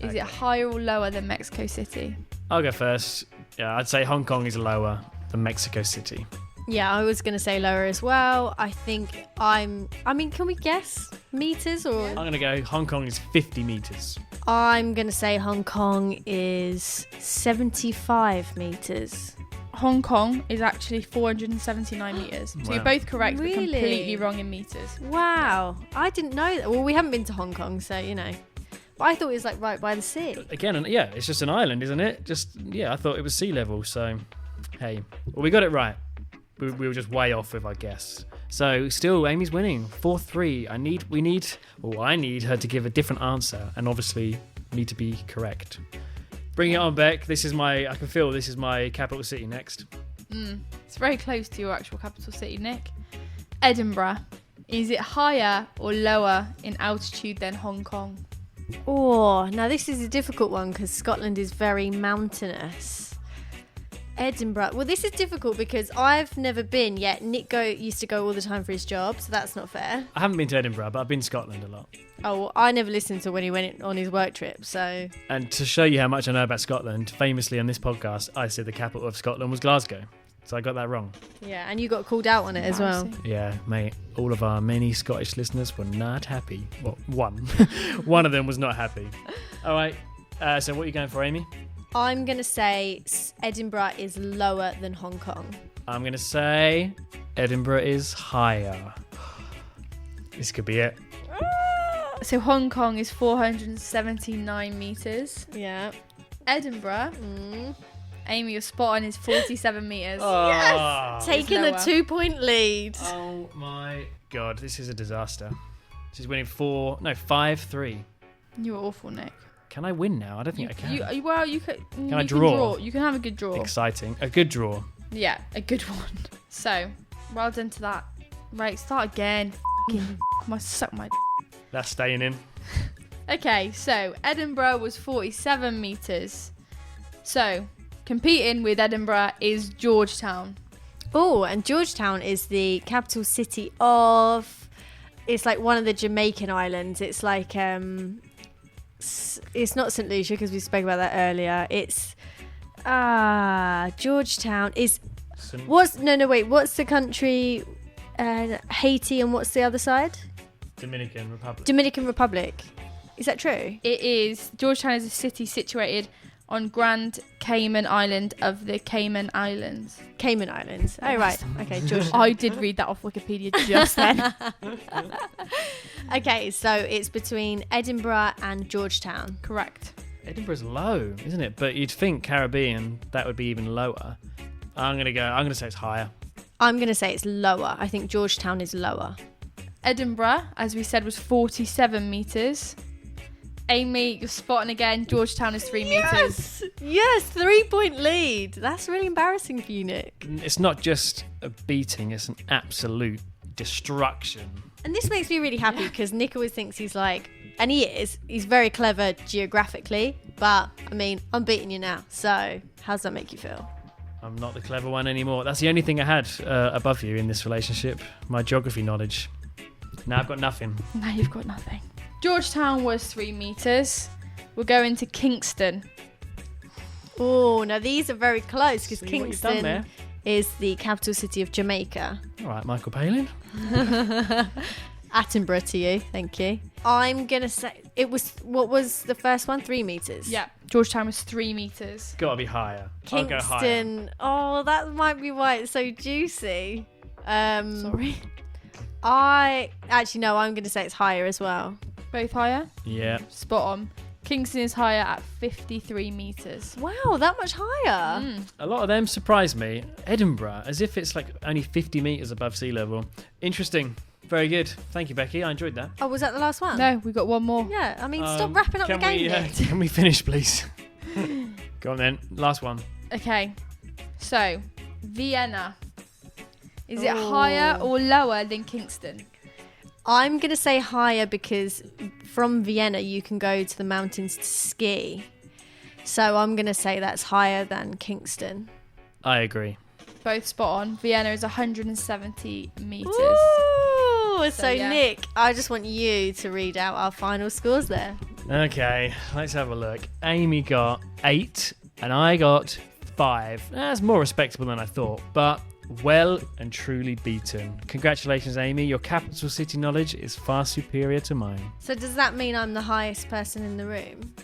Is Okay. it higher or lower than Mexico City? I'll go first. Yeah, I'd say Hong Kong is lower than Mexico City. Yeah, I was going to say lower as well. I think can we guess meters or? I'm going to go Hong Kong is 50 meters. I'm going to say Hong Kong is 75 meters. Hong Kong is actually 479 meters. So Wow. you're both correct, but Really? completely wrong in meters. Wow. I didn't know that. Well, we haven't been to Hong Kong, so But I thought it was right by the sea. Again, yeah, it's just an island, isn't it? I thought it was sea level. So, hey, well, we got it right. We were just way off with our guess. So still, Amy's winning 4-3. I need her to give a different answer, and obviously need to be correct. Bring it on, Beck. I can feel this is my capital city next. It's very close to your actual capital city, Nick. Edinburgh. Is it higher or lower in altitude than Hong Kong? Oh, now this is a difficult one because Scotland is very mountainous. Edinburgh. Well, this is difficult because I've never been yet. Nick used to go all the time for his job, so that's not fair. I haven't been to Edinburgh, but I've been to Scotland a lot. Oh, well, I never listened to when he went on his work trip, so... And to show you how much I know about Scotland, famously on this podcast, I said the capital of Scotland was Glasgow. So I got that wrong. Yeah, and you got called out on it as well. Embarrassing. Yeah, mate, all of our many Scottish listeners were not happy. Well, one. One of them was not happy. All right, so what are you going for, Amy? I'm going to say Edinburgh is lower than Hong Kong. I'm going to say Edinburgh is higher. This could be it. So Hong Kong is 479 meters. Yeah. Edinburgh, Amy, your spot on is 47 meters. Oh, Taking the lower. 2-point lead. oh my God, this is a disaster. She's winning 5-3. You were awful, Nick. Can I win now? I don't think I can. You can I draw? You can have a good draw. Exciting. A good draw. Yeah, a good one. So, well done to that. Right, start again. Suck my. That's staying in. Okay, so Edinburgh was 47 meters. So, competing with Edinburgh is Georgetown. Oh, and Georgetown is the capital city of... It's like one of the Jamaican islands. It's like It's not St. Lucia because we spoke about that earlier. It's Georgetown is what's the country? Haiti, and what's the other side? Dominican Republic. Dominican Republic. Is that true? It is. Georgetown is a city situated on Grand Cayman Island of the Cayman Islands. Cayman Islands. Oh, right. Okay, Georgetown. I did read that off Wikipedia just then. Okay, so it's between Edinburgh and Georgetown. Correct. Edinburgh's low, isn't it? But you'd think Caribbean, that would be even lower. I'm gonna say it's higher. I'm going to say it's lower. I think Georgetown is lower. Edinburgh, as we said, was 47 metres. Amy, you're spotting again. Georgetown is 3 metres. Yes, 3-point lead. That's really embarrassing for you, Nick. It's not just a beating, it's an absolute destruction. And this makes me really happy because Nick always thinks he's like, and he is, he's very clever geographically, but I mean, I'm beating you now. So how does that make you feel? I'm not the clever one anymore. That's the only thing I had above you in this relationship, my geography knowledge. Now I've got nothing. Now you've got nothing. Georgetown was 3 metres. We're going to Kingston. Oh, now these are very close because See what you've done Kingston there? is the capital city of Jamaica. All right, Michael Palin. Attenborough to you, thank you. I'm going to say, what was the first one? 3 metres? Yeah, Georgetown was 3 metres. Got to be higher. I'll go higher. Kingston, oh, that might be why it's so juicy. Sorry. I'm going to say it's higher as well. Both higher? Yeah. Spot on. Kingston is higher at 53 metres. Wow, that much higher. A lot of them surprised me. Edinburgh, as if it's like only 50 metres above sea level. Interesting. Very good. Thank you, Becky. I enjoyed that. Oh, was that the last one? No, we got one more. Yeah, I mean, stop wrapping up the game, Nick. Can we finish, please? Go on then. Last one. Okay, so Vienna. Is it higher or lower than Kingston? I'm going to say higher because from Vienna you can go to the mountains to ski. So I'm going to say that's higher than Kingston. I agree. Both spot on. Vienna is 170 metres. Ooh, so yeah. Nick, I just want you to read out our final scores there. Okay, let's have a look. Amy got 8 and I got 5. That's more respectable than I thought, but well and truly beaten. Congratulations, Amy. Your capital city knowledge is far superior to mine. So does that mean I'm the highest person in the room?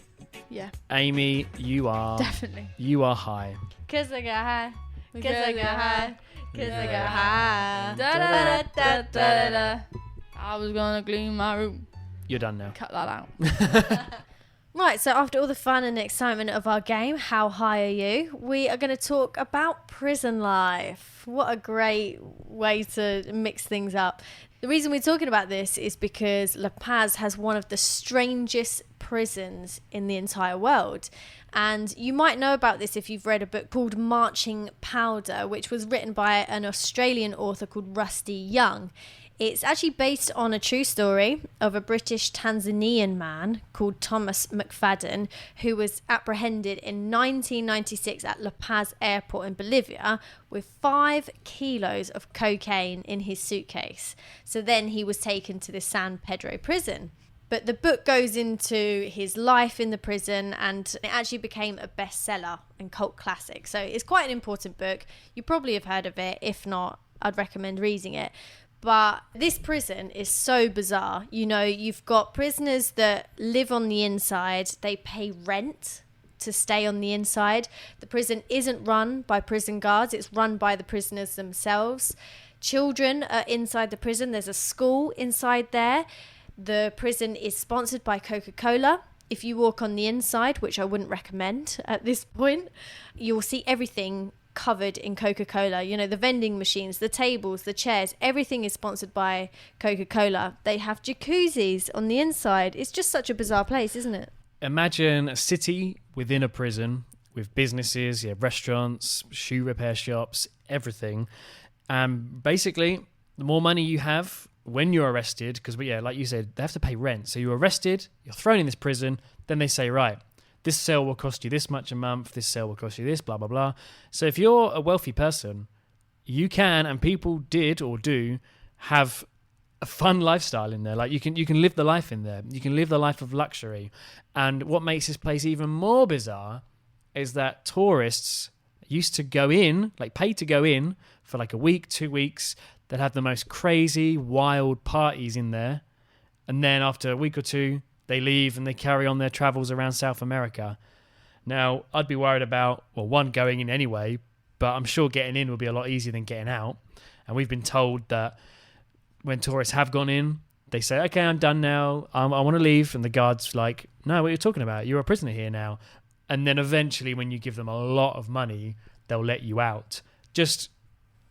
Yeah. Amy, you are... Definitely. You are high. Cause I got high. Cause Cause I got high. Cause I got high. Da, da, da, da, da, da. I was gonna clean my room. You're done now. Cut that out. Right, so after all the fun and excitement of our game, How High Are You? We are going to talk about prison life. What a great way to mix things up. The reason we're talking about this is because La Paz has one of the strangest prisons in the entire world. And you might know about this if you've read a book called Marching Powder, which was written by an Australian author called Rusty Young. It's actually based on a true story of a British Tanzanian man called Thomas McFadden, who was apprehended in 1996 at La Paz airport in Bolivia with 5 kilos of cocaine in his suitcase. So then he was taken to the San Pedro prison. But the book goes into his life in the prison and it actually became a bestseller and cult classic. So it's quite an important book. You probably have heard of it. If not, I'd recommend reading it. But this prison is so bizarre. You know, you've got prisoners that live on the inside. They pay rent to stay on the inside. The prison isn't run by prison guards. It's run by the prisoners themselves. Children are inside the prison. There's a school inside there. The prison is sponsored by Coca-Cola. If you walk on the inside, which I wouldn't recommend at this point, you'll see everything covered in Coca-Cola. You know, the vending machines, the tables, the chairs, everything is sponsored by Coca-Cola. They have jacuzzis on the inside. It's just such a bizarre place, isn't it? Imagine a city within a prison with businesses, restaurants, shoe repair shops, everything. Basically, the more money you have when you're arrested, because like you said, they have to pay rent. So you're arrested, you're thrown in this prison, then they say, right, this cell will cost you this much a month, this cell will cost you this, blah, blah, blah. So if you're a wealthy person, you can, and people did or do, have a fun lifestyle in there. Like you can live the life in there. You can live the life of luxury. And what makes this place even more bizarre is that tourists used to go in, like pay to go in for like a week, 2 weeks. They'd have the most crazy, wild parties in there. And then after a week or two, they leave and they carry on their travels around South America. Now, I'd be worried about, well, one, going in anyway, but I'm sure getting in will be a lot easier than getting out. And we've been told that when tourists have gone in, they say, okay, I'm done now. I want to leave. And the guard's like, no, what are you talking about? You're a prisoner here now. And then eventually, when you give them a lot of money, they'll let you out. Just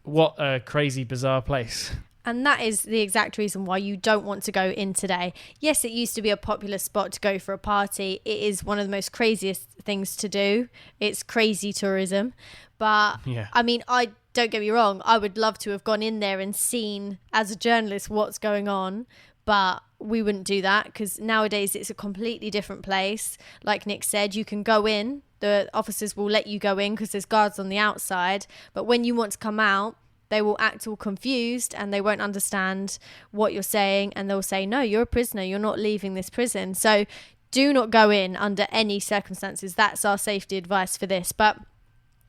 what a crazy, bizarre place. And that is the exact reason why you don't want to go in today. Yes, it used to be a popular spot to go for a party. It is one of the most craziest things to do. It's crazy tourism. But, yeah. I mean, don't get me wrong, I would love to have gone in there and seen, as a journalist, what's going on. But we wouldn't do that because nowadays it's a completely different place. Like Nick said, you can go in. The officers will let you go in because there's guards on the outside. But when you want to come out, they will act all confused and they won't understand what you're saying. And they'll say, no, you're a prisoner. You're not leaving this prison. So do not go in under any circumstances. That's our safety advice for this. But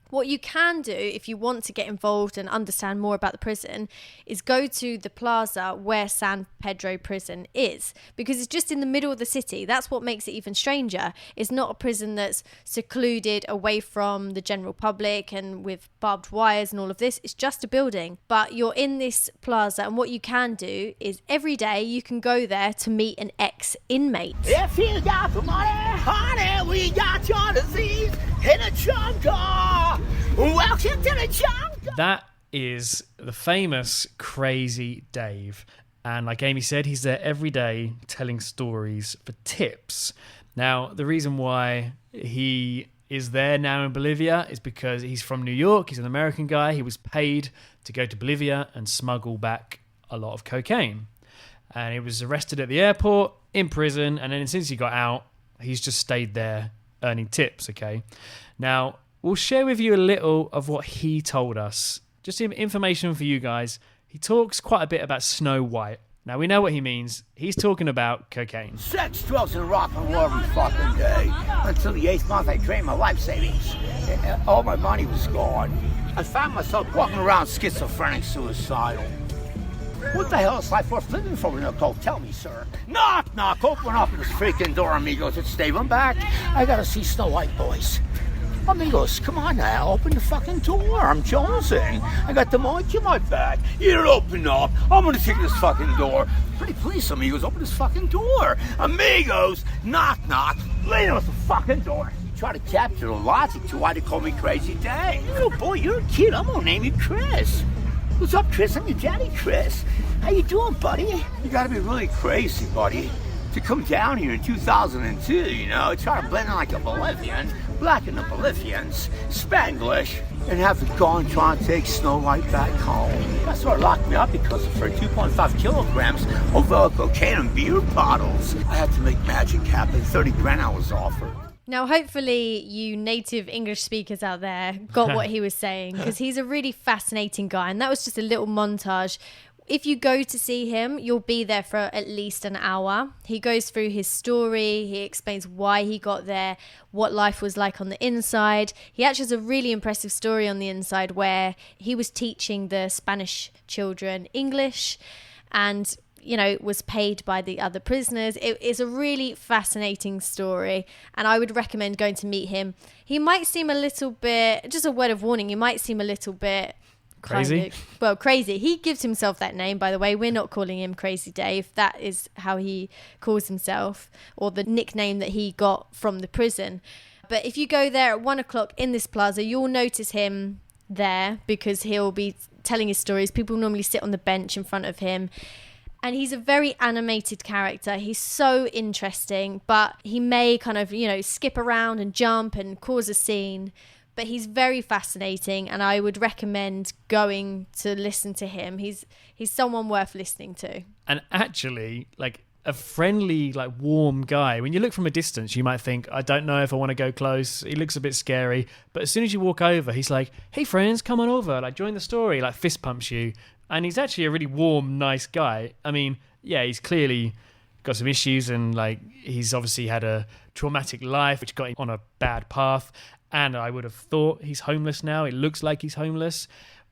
what you can do if you want to get involved and understand more about the prison is go to the plaza where San Pedro prison is, because it's just in the middle of the city. That's what makes it even stranger. It's not a prison that's secluded away from the general public and with barbed wires and all of this. It's just a building, but you're in this plaza, and what you can do is every day you can go there to meet an ex-inmate. If you got the money, honey, we got your disease in a jungle. Welcome to the jungle. That is the famous Crazy Dave. And like Amy said, he's there every day telling stories for tips. Now, the reason why he is there now in Bolivia is because he's from New York. He's an American guy. He was paid to go to Bolivia and smuggle back a lot of cocaine. And he was arrested at the airport, in prison, and then since he got out, he's just stayed there earning tips, okay? Now, we'll share with you a little of what he told us. Just some information for you guys. He talks quite a bit about Snow White. Now, we know what he means. He's talking about cocaine. Sex, drugs, and rock and roll every fucking day. Until the 8th month, I drained my life savings. All my money was gone. I found myself walking around schizophrenic, suicidal. What the hell is life worth living for, Nicole? Tell me, sir. Knock, knock. Open up this freaking door, amigos. It's Dave. I'm back. I gotta see Snow White, boys. Amigos, come on now. Open the fucking door. I'm jonesing. I got the mic in my bag. You open up. I'm gonna take this fucking door. Pretty please, amigos. Open this fucking door. Amigos, knock, knock. Lean with the fucking door. Try to capture the logic to why they call me Crazy Dave. Oh boy, you're a kid. I'm gonna name you Chris. What's up, Chris? I'm your daddy, Chris. How you doing, buddy? You gotta be really crazy, buddy, to come down here in 2002, you know, try to blend in like a Bolivian, blacken the Bolivians, Spanglish, and have to go and try and take Snow White back home. That's what locked me up because of her 2.5 kilograms of cocaine and beer bottles. I had to make magic happen. 30 grand I was offered. Now, hopefully you native English speakers out there got what he was saying, because he's a really fascinating guy. And that was just a little montage. If you go to see him, you'll be there for at least an hour. He goes through his story. He explains why he got there, what life was like on the inside. He actually has a really impressive story on the inside where he was teaching the Spanish children English and, you know, was paid by the other prisoners. It is a really fascinating story, and I would recommend going to meet him. He might seem a little bit, just a word of warning, he might seem a little bit crazy. Crazy. He gives himself that name, by the way. We're not calling him Crazy Dave. That is how he calls himself, or the nickname that he got from the prison. But if you go there at 1 o'clock in this plaza, you'll notice him there because he'll be telling his stories. People normally sit on the bench in front of him. And he's a very animated character. He's so interesting, but he may kind of, you know, skip around and jump and cause a scene. But he's very fascinating, and I would recommend going to listen to him. He's someone worth listening to. And actually, like, a friendly, like, warm guy. When you look from a distance, you might think, I don't know if I want to go close. He looks a bit scary. But as soon as you walk over, he's like, hey, friends, come on over. Like, join the story. Like, fist pumps you. And he's actually a really warm, nice guy. I mean, yeah, he's clearly got some issues, and like he's obviously had a traumatic life which got him on a bad path. And I would have thought he's homeless now. It looks like he's homeless,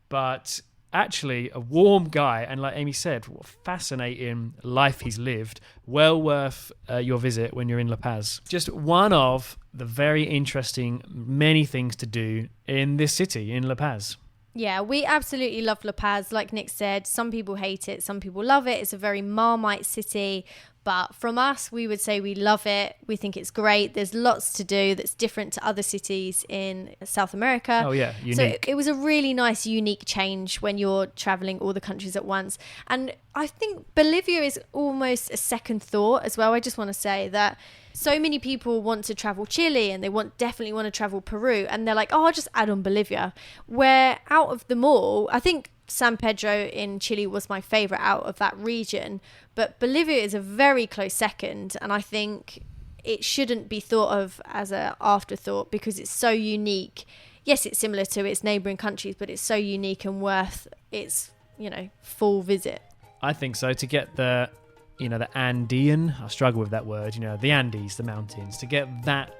but actually a warm guy. And like Amy said, what a fascinating life he's lived. Well worth your visit when you're in La Paz. Just one of the very interesting many things to do in this city, in La Paz. Yeah, we absolutely love La Paz. Like Nick said, some people hate it, some people love it. It's a very Marmite city. But from us, we would say we love it. We think it's great. There's lots to do that's different to other cities in South America. Oh, yeah, unique. So it was a really nice, unique change when you're traveling all the countries at once. And I think Bolivia is almost a second thought as well. I just want to say that so many people want to travel Chile and they definitely want to travel Peru. And they're like, oh, I'll just add on Bolivia. Where out of them all, I think San Pedro in Chile was my favorite out of that region, but Bolivia is a very close second, and I think it shouldn't be thought of as an afterthought because it's so unique. Yes, it's similar to its neighboring countries, but it's so unique and worth its, full visit. I think so. To get the Andean, I struggle with that word, the Andes, the mountains, to get that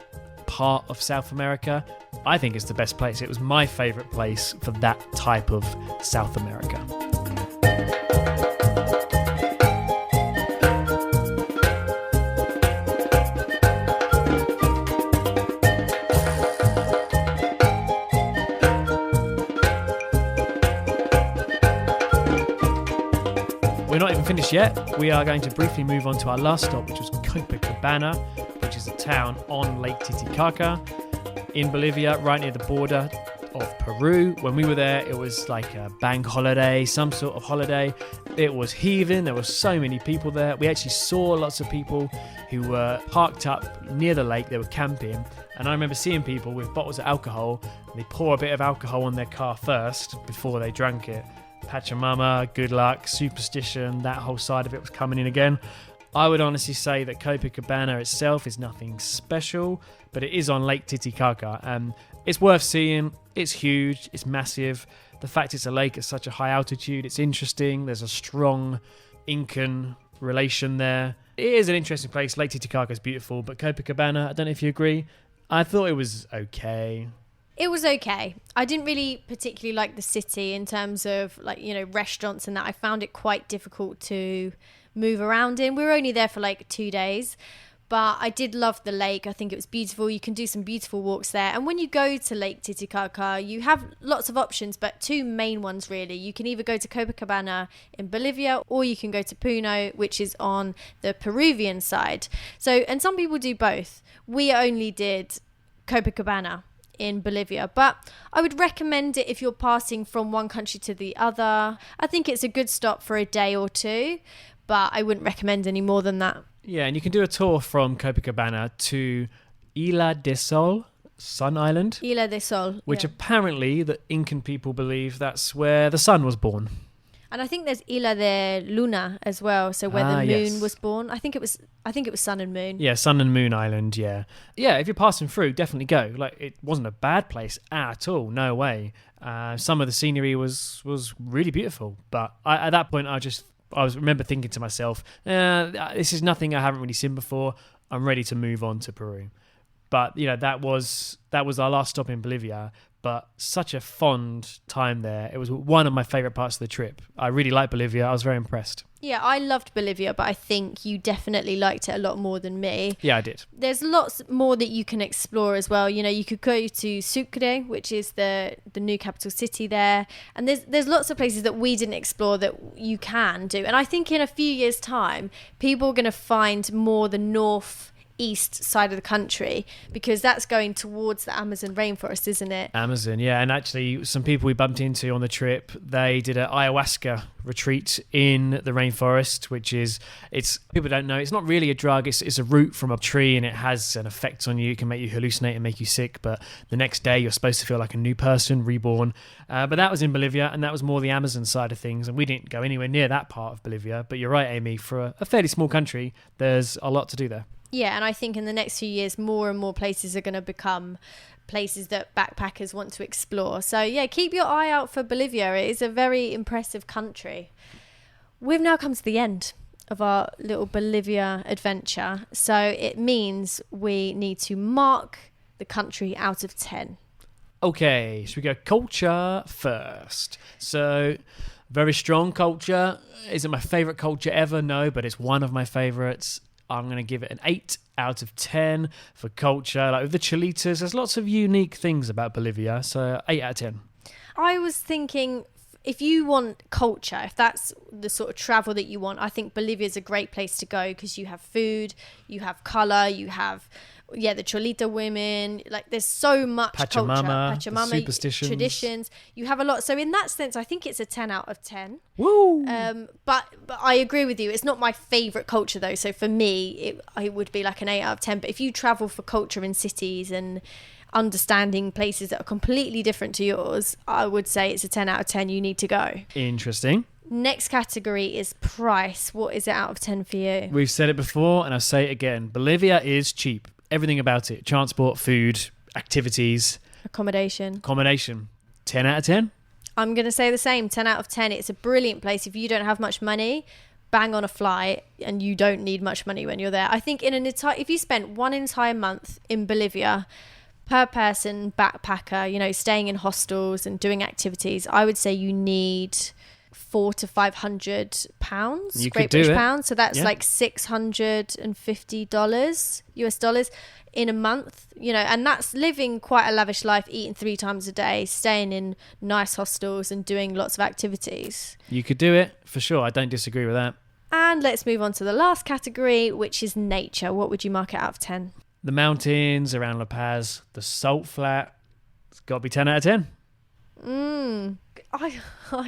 part of South America, I think it's the best place. It was my favorite place for that type of South America. We're not even finished yet. We are going to briefly move on to our last stop, which was Copacabana, which is a town on Lake Titicaca in Bolivia, right near the border of Peru. When we were there, it was like a bank holiday, some sort of holiday. It was heaving. There were so many people there. We actually saw lots of people who were parked up near the lake. They were camping. And I remember seeing people with bottles of alcohol. They pour a bit of alcohol on their car first before they drank it. Pachamama, good luck, superstition, that whole side of it was coming in again. I would honestly say that Copacabana itself is nothing special, but it is on Lake Titicaca, and it's worth seeing. It's huge, it's massive. The fact it's a lake at such a high altitude, it's interesting. There's a strong Incan relation there. It is an interesting place. Lake Titicaca is beautiful, but Copacabana, I don't know if you agree, I thought it was okay. It was okay. I didn't really particularly like the city in terms of restaurants and that. I found it quite difficult to move around in. We were only there for 2 days, but I did love the lake. I think it was beautiful. You can do some beautiful walks there. And when you go to Lake Titicaca, you have lots of options, but two main ones really. You can either go to Copacabana in Bolivia, or you can go to Puno, which is on the Peruvian side. So, and some people do both. We only did Copacabana in Bolivia, but I would recommend it if you're passing from one country to the other. I think it's a good stop for a day or two, but I wouldn't recommend any more than that. Yeah, and you can do a tour from Copacabana to Isla de Sol, Sun Island. Isla de Sol. Which apparently the Incan people believe that's where the sun was born. And I think there's Isla de Luna as well, so where the moon was born. I think it was Sun and Moon. Yeah, Sun and Moon Island, yeah. Yeah, if you're passing through, definitely go. It wasn't a bad place at all, no way. Some of the scenery was really beautiful, but at that point I remember thinking to myself, this is nothing I haven't really seen before. I'm ready to move on to Peru. But that was our last stop in Bolivia. But such a fond time there. It was one of my favourite parts of the trip. I really liked Bolivia. I was very impressed. Yeah, I loved Bolivia, but I think you definitely liked it a lot more than me. Yeah, I did. There's lots more that you can explore as well. You could go to Sucre, which is the new capital city there. And there's lots of places that we didn't explore that you can do. And I think in a few years' time, people are going to find more the northeast side of the country, because that's going towards the Amazon rainforest, isn't it? Amazon, yeah. And actually some people we bumped into on the trip, they did an ayahuasca retreat in the rainforest, which is, people don't know, it's not really a drug, it's a root from a tree, and it has an effect on you. It can make you hallucinate and make you sick, but the next day you're supposed to feel like a new person, reborn. But that was in Bolivia, and that was more the Amazon side of things, and we didn't go anywhere near that part of Bolivia. But you're right, Amy, for a fairly small country, there's a lot to do there. Yeah, and I think in the next few years, more and more places are going to become places that backpackers want to explore. So yeah, keep your eye out for Bolivia. It is a very impressive country. We've now come to the end of our little Bolivia adventure. So it means we need to mark the country out of 10. Okay, so we go culture first. So, very strong culture. Is it my favourite culture ever? No, but it's one of my favourites. I'm going to give it an 8 out of 10 for culture. Like with the cholitas, there's lots of unique things about Bolivia. So, 8 out of 10. I was thinking, if you want culture, if that's the sort of travel that you want, I think Bolivia is a great place to go because you have food, you have colour, you have... Yeah, the Cholita women, like there's so much Pachamama, culture. superstitions. Traditions. You have a lot. So in that sense, I think it's a 10 out of 10. Woo! But I agree with you. It's not my favourite culture though. So for me, it would be like an 8 out of 10. But if you travel for culture in cities and understanding places that are completely different to yours, I would say it's a 10 out of 10. You need to go. Interesting. Next category is price. What is it out of 10 for you? We've said it before and I'll say it again. Bolivia is cheap. Everything about it. Transport, food, activities. Accommodation. 10 out of 10? I'm going to say the same. 10 out of 10. It's a brilliant place. If you don't have much money, bang on a flight, and you don't need much money when you're there. I think if you spent one entire month in Bolivia per person, backpacker, staying in hostels and doing activities, I would say you need £400 to £500 you Great could do British it. pounds. So that's Yeah. like $650 US in a month, and that's living quite a lavish life, eating 3 times a day, staying in nice hostels and doing lots of activities. You could do it, for sure. I don't disagree with that. And let's move on to the last category, which is nature. What would you mark it out of 10? The mountains around La Paz, the salt flat. It's got to be 10 out of 10. I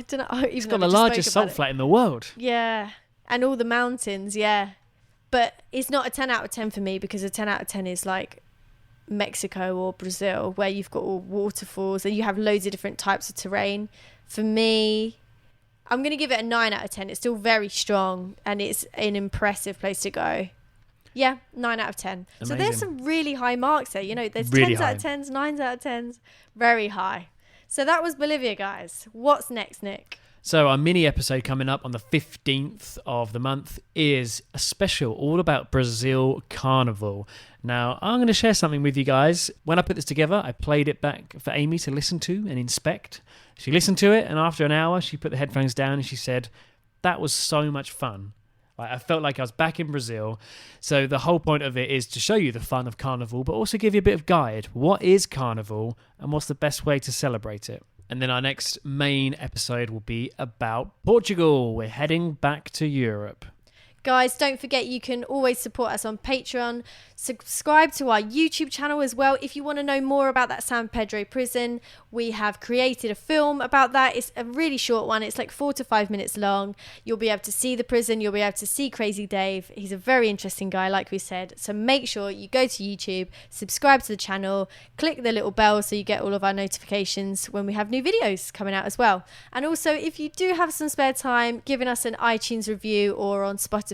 don't know. It's got the largest salt flat in the world. Yeah. And all the mountains, yeah. But it's not a 10 out of 10 for me because a 10 out of 10 is like Mexico or Brazil where you've got all waterfalls and you have loads of different types of terrain. For me, I'm going to give it a 9 out of 10. It's still very strong and it's an impressive place to go. Yeah, 9 out of 10. Amazing. So there's some really high marks there. There's Really 10s out of 10s, 9s out of 10s. Very high. So that was Bolivia, guys. What's next, Nick? So our mini episode coming up on the 15th of the month is a special all about Brazil Carnival. Now, I'm going to share something with you guys. When I put this together, I played it back for Amy to listen to and inspect. She listened to it, and after an hour, she put the headphones down and she said, that was so much fun. I felt like I was back in Brazil. So the whole point of it is to show you the fun of Carnival, but also give you a bit of guide. What is Carnival and what's the best way to celebrate it? And then our next main episode will be about Portugal. We're heading back to Europe. Guys, don't forget you can always support us on Patreon. Subscribe to our YouTube channel as well. If you want to know more about that San Pedro prison, we have created a film about that. It's a really short one. It's like 4 to 5 minutes long. You'll be able to see the prison. You'll be able to see Crazy Dave. He's a very interesting guy, like we said. So make sure you go to YouTube, subscribe to the channel, click the little bell so you get all of our notifications when we have new videos coming out as well. And also, if you do have some spare time, giving us an iTunes review or on Spotify,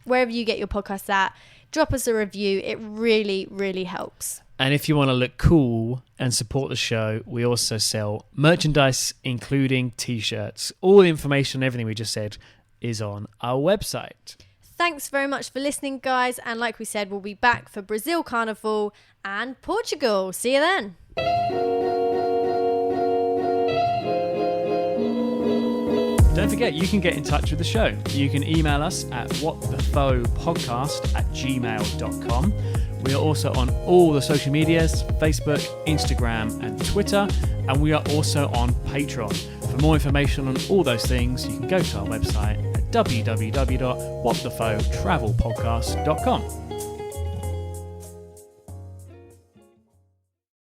wherever you get your podcasts at, drop us a review. It really, really helps. And if you want to look cool and support the show, we also sell merchandise, including t-shirts. All the information, everything we just said, is on our website. Thanks very much for listening, guys. And like we said, we'll be back for Brazil Carnival and Portugal. See you then. Don't forget, you can get in touch with the show. You can email us at whatthefauxpodcast@gmail.com. We are also on all the social medias, Facebook, Instagram and Twitter. And we are also on Patreon. For more information on all those things, you can go to our website at www.whatthefauxtravelpodcast.com.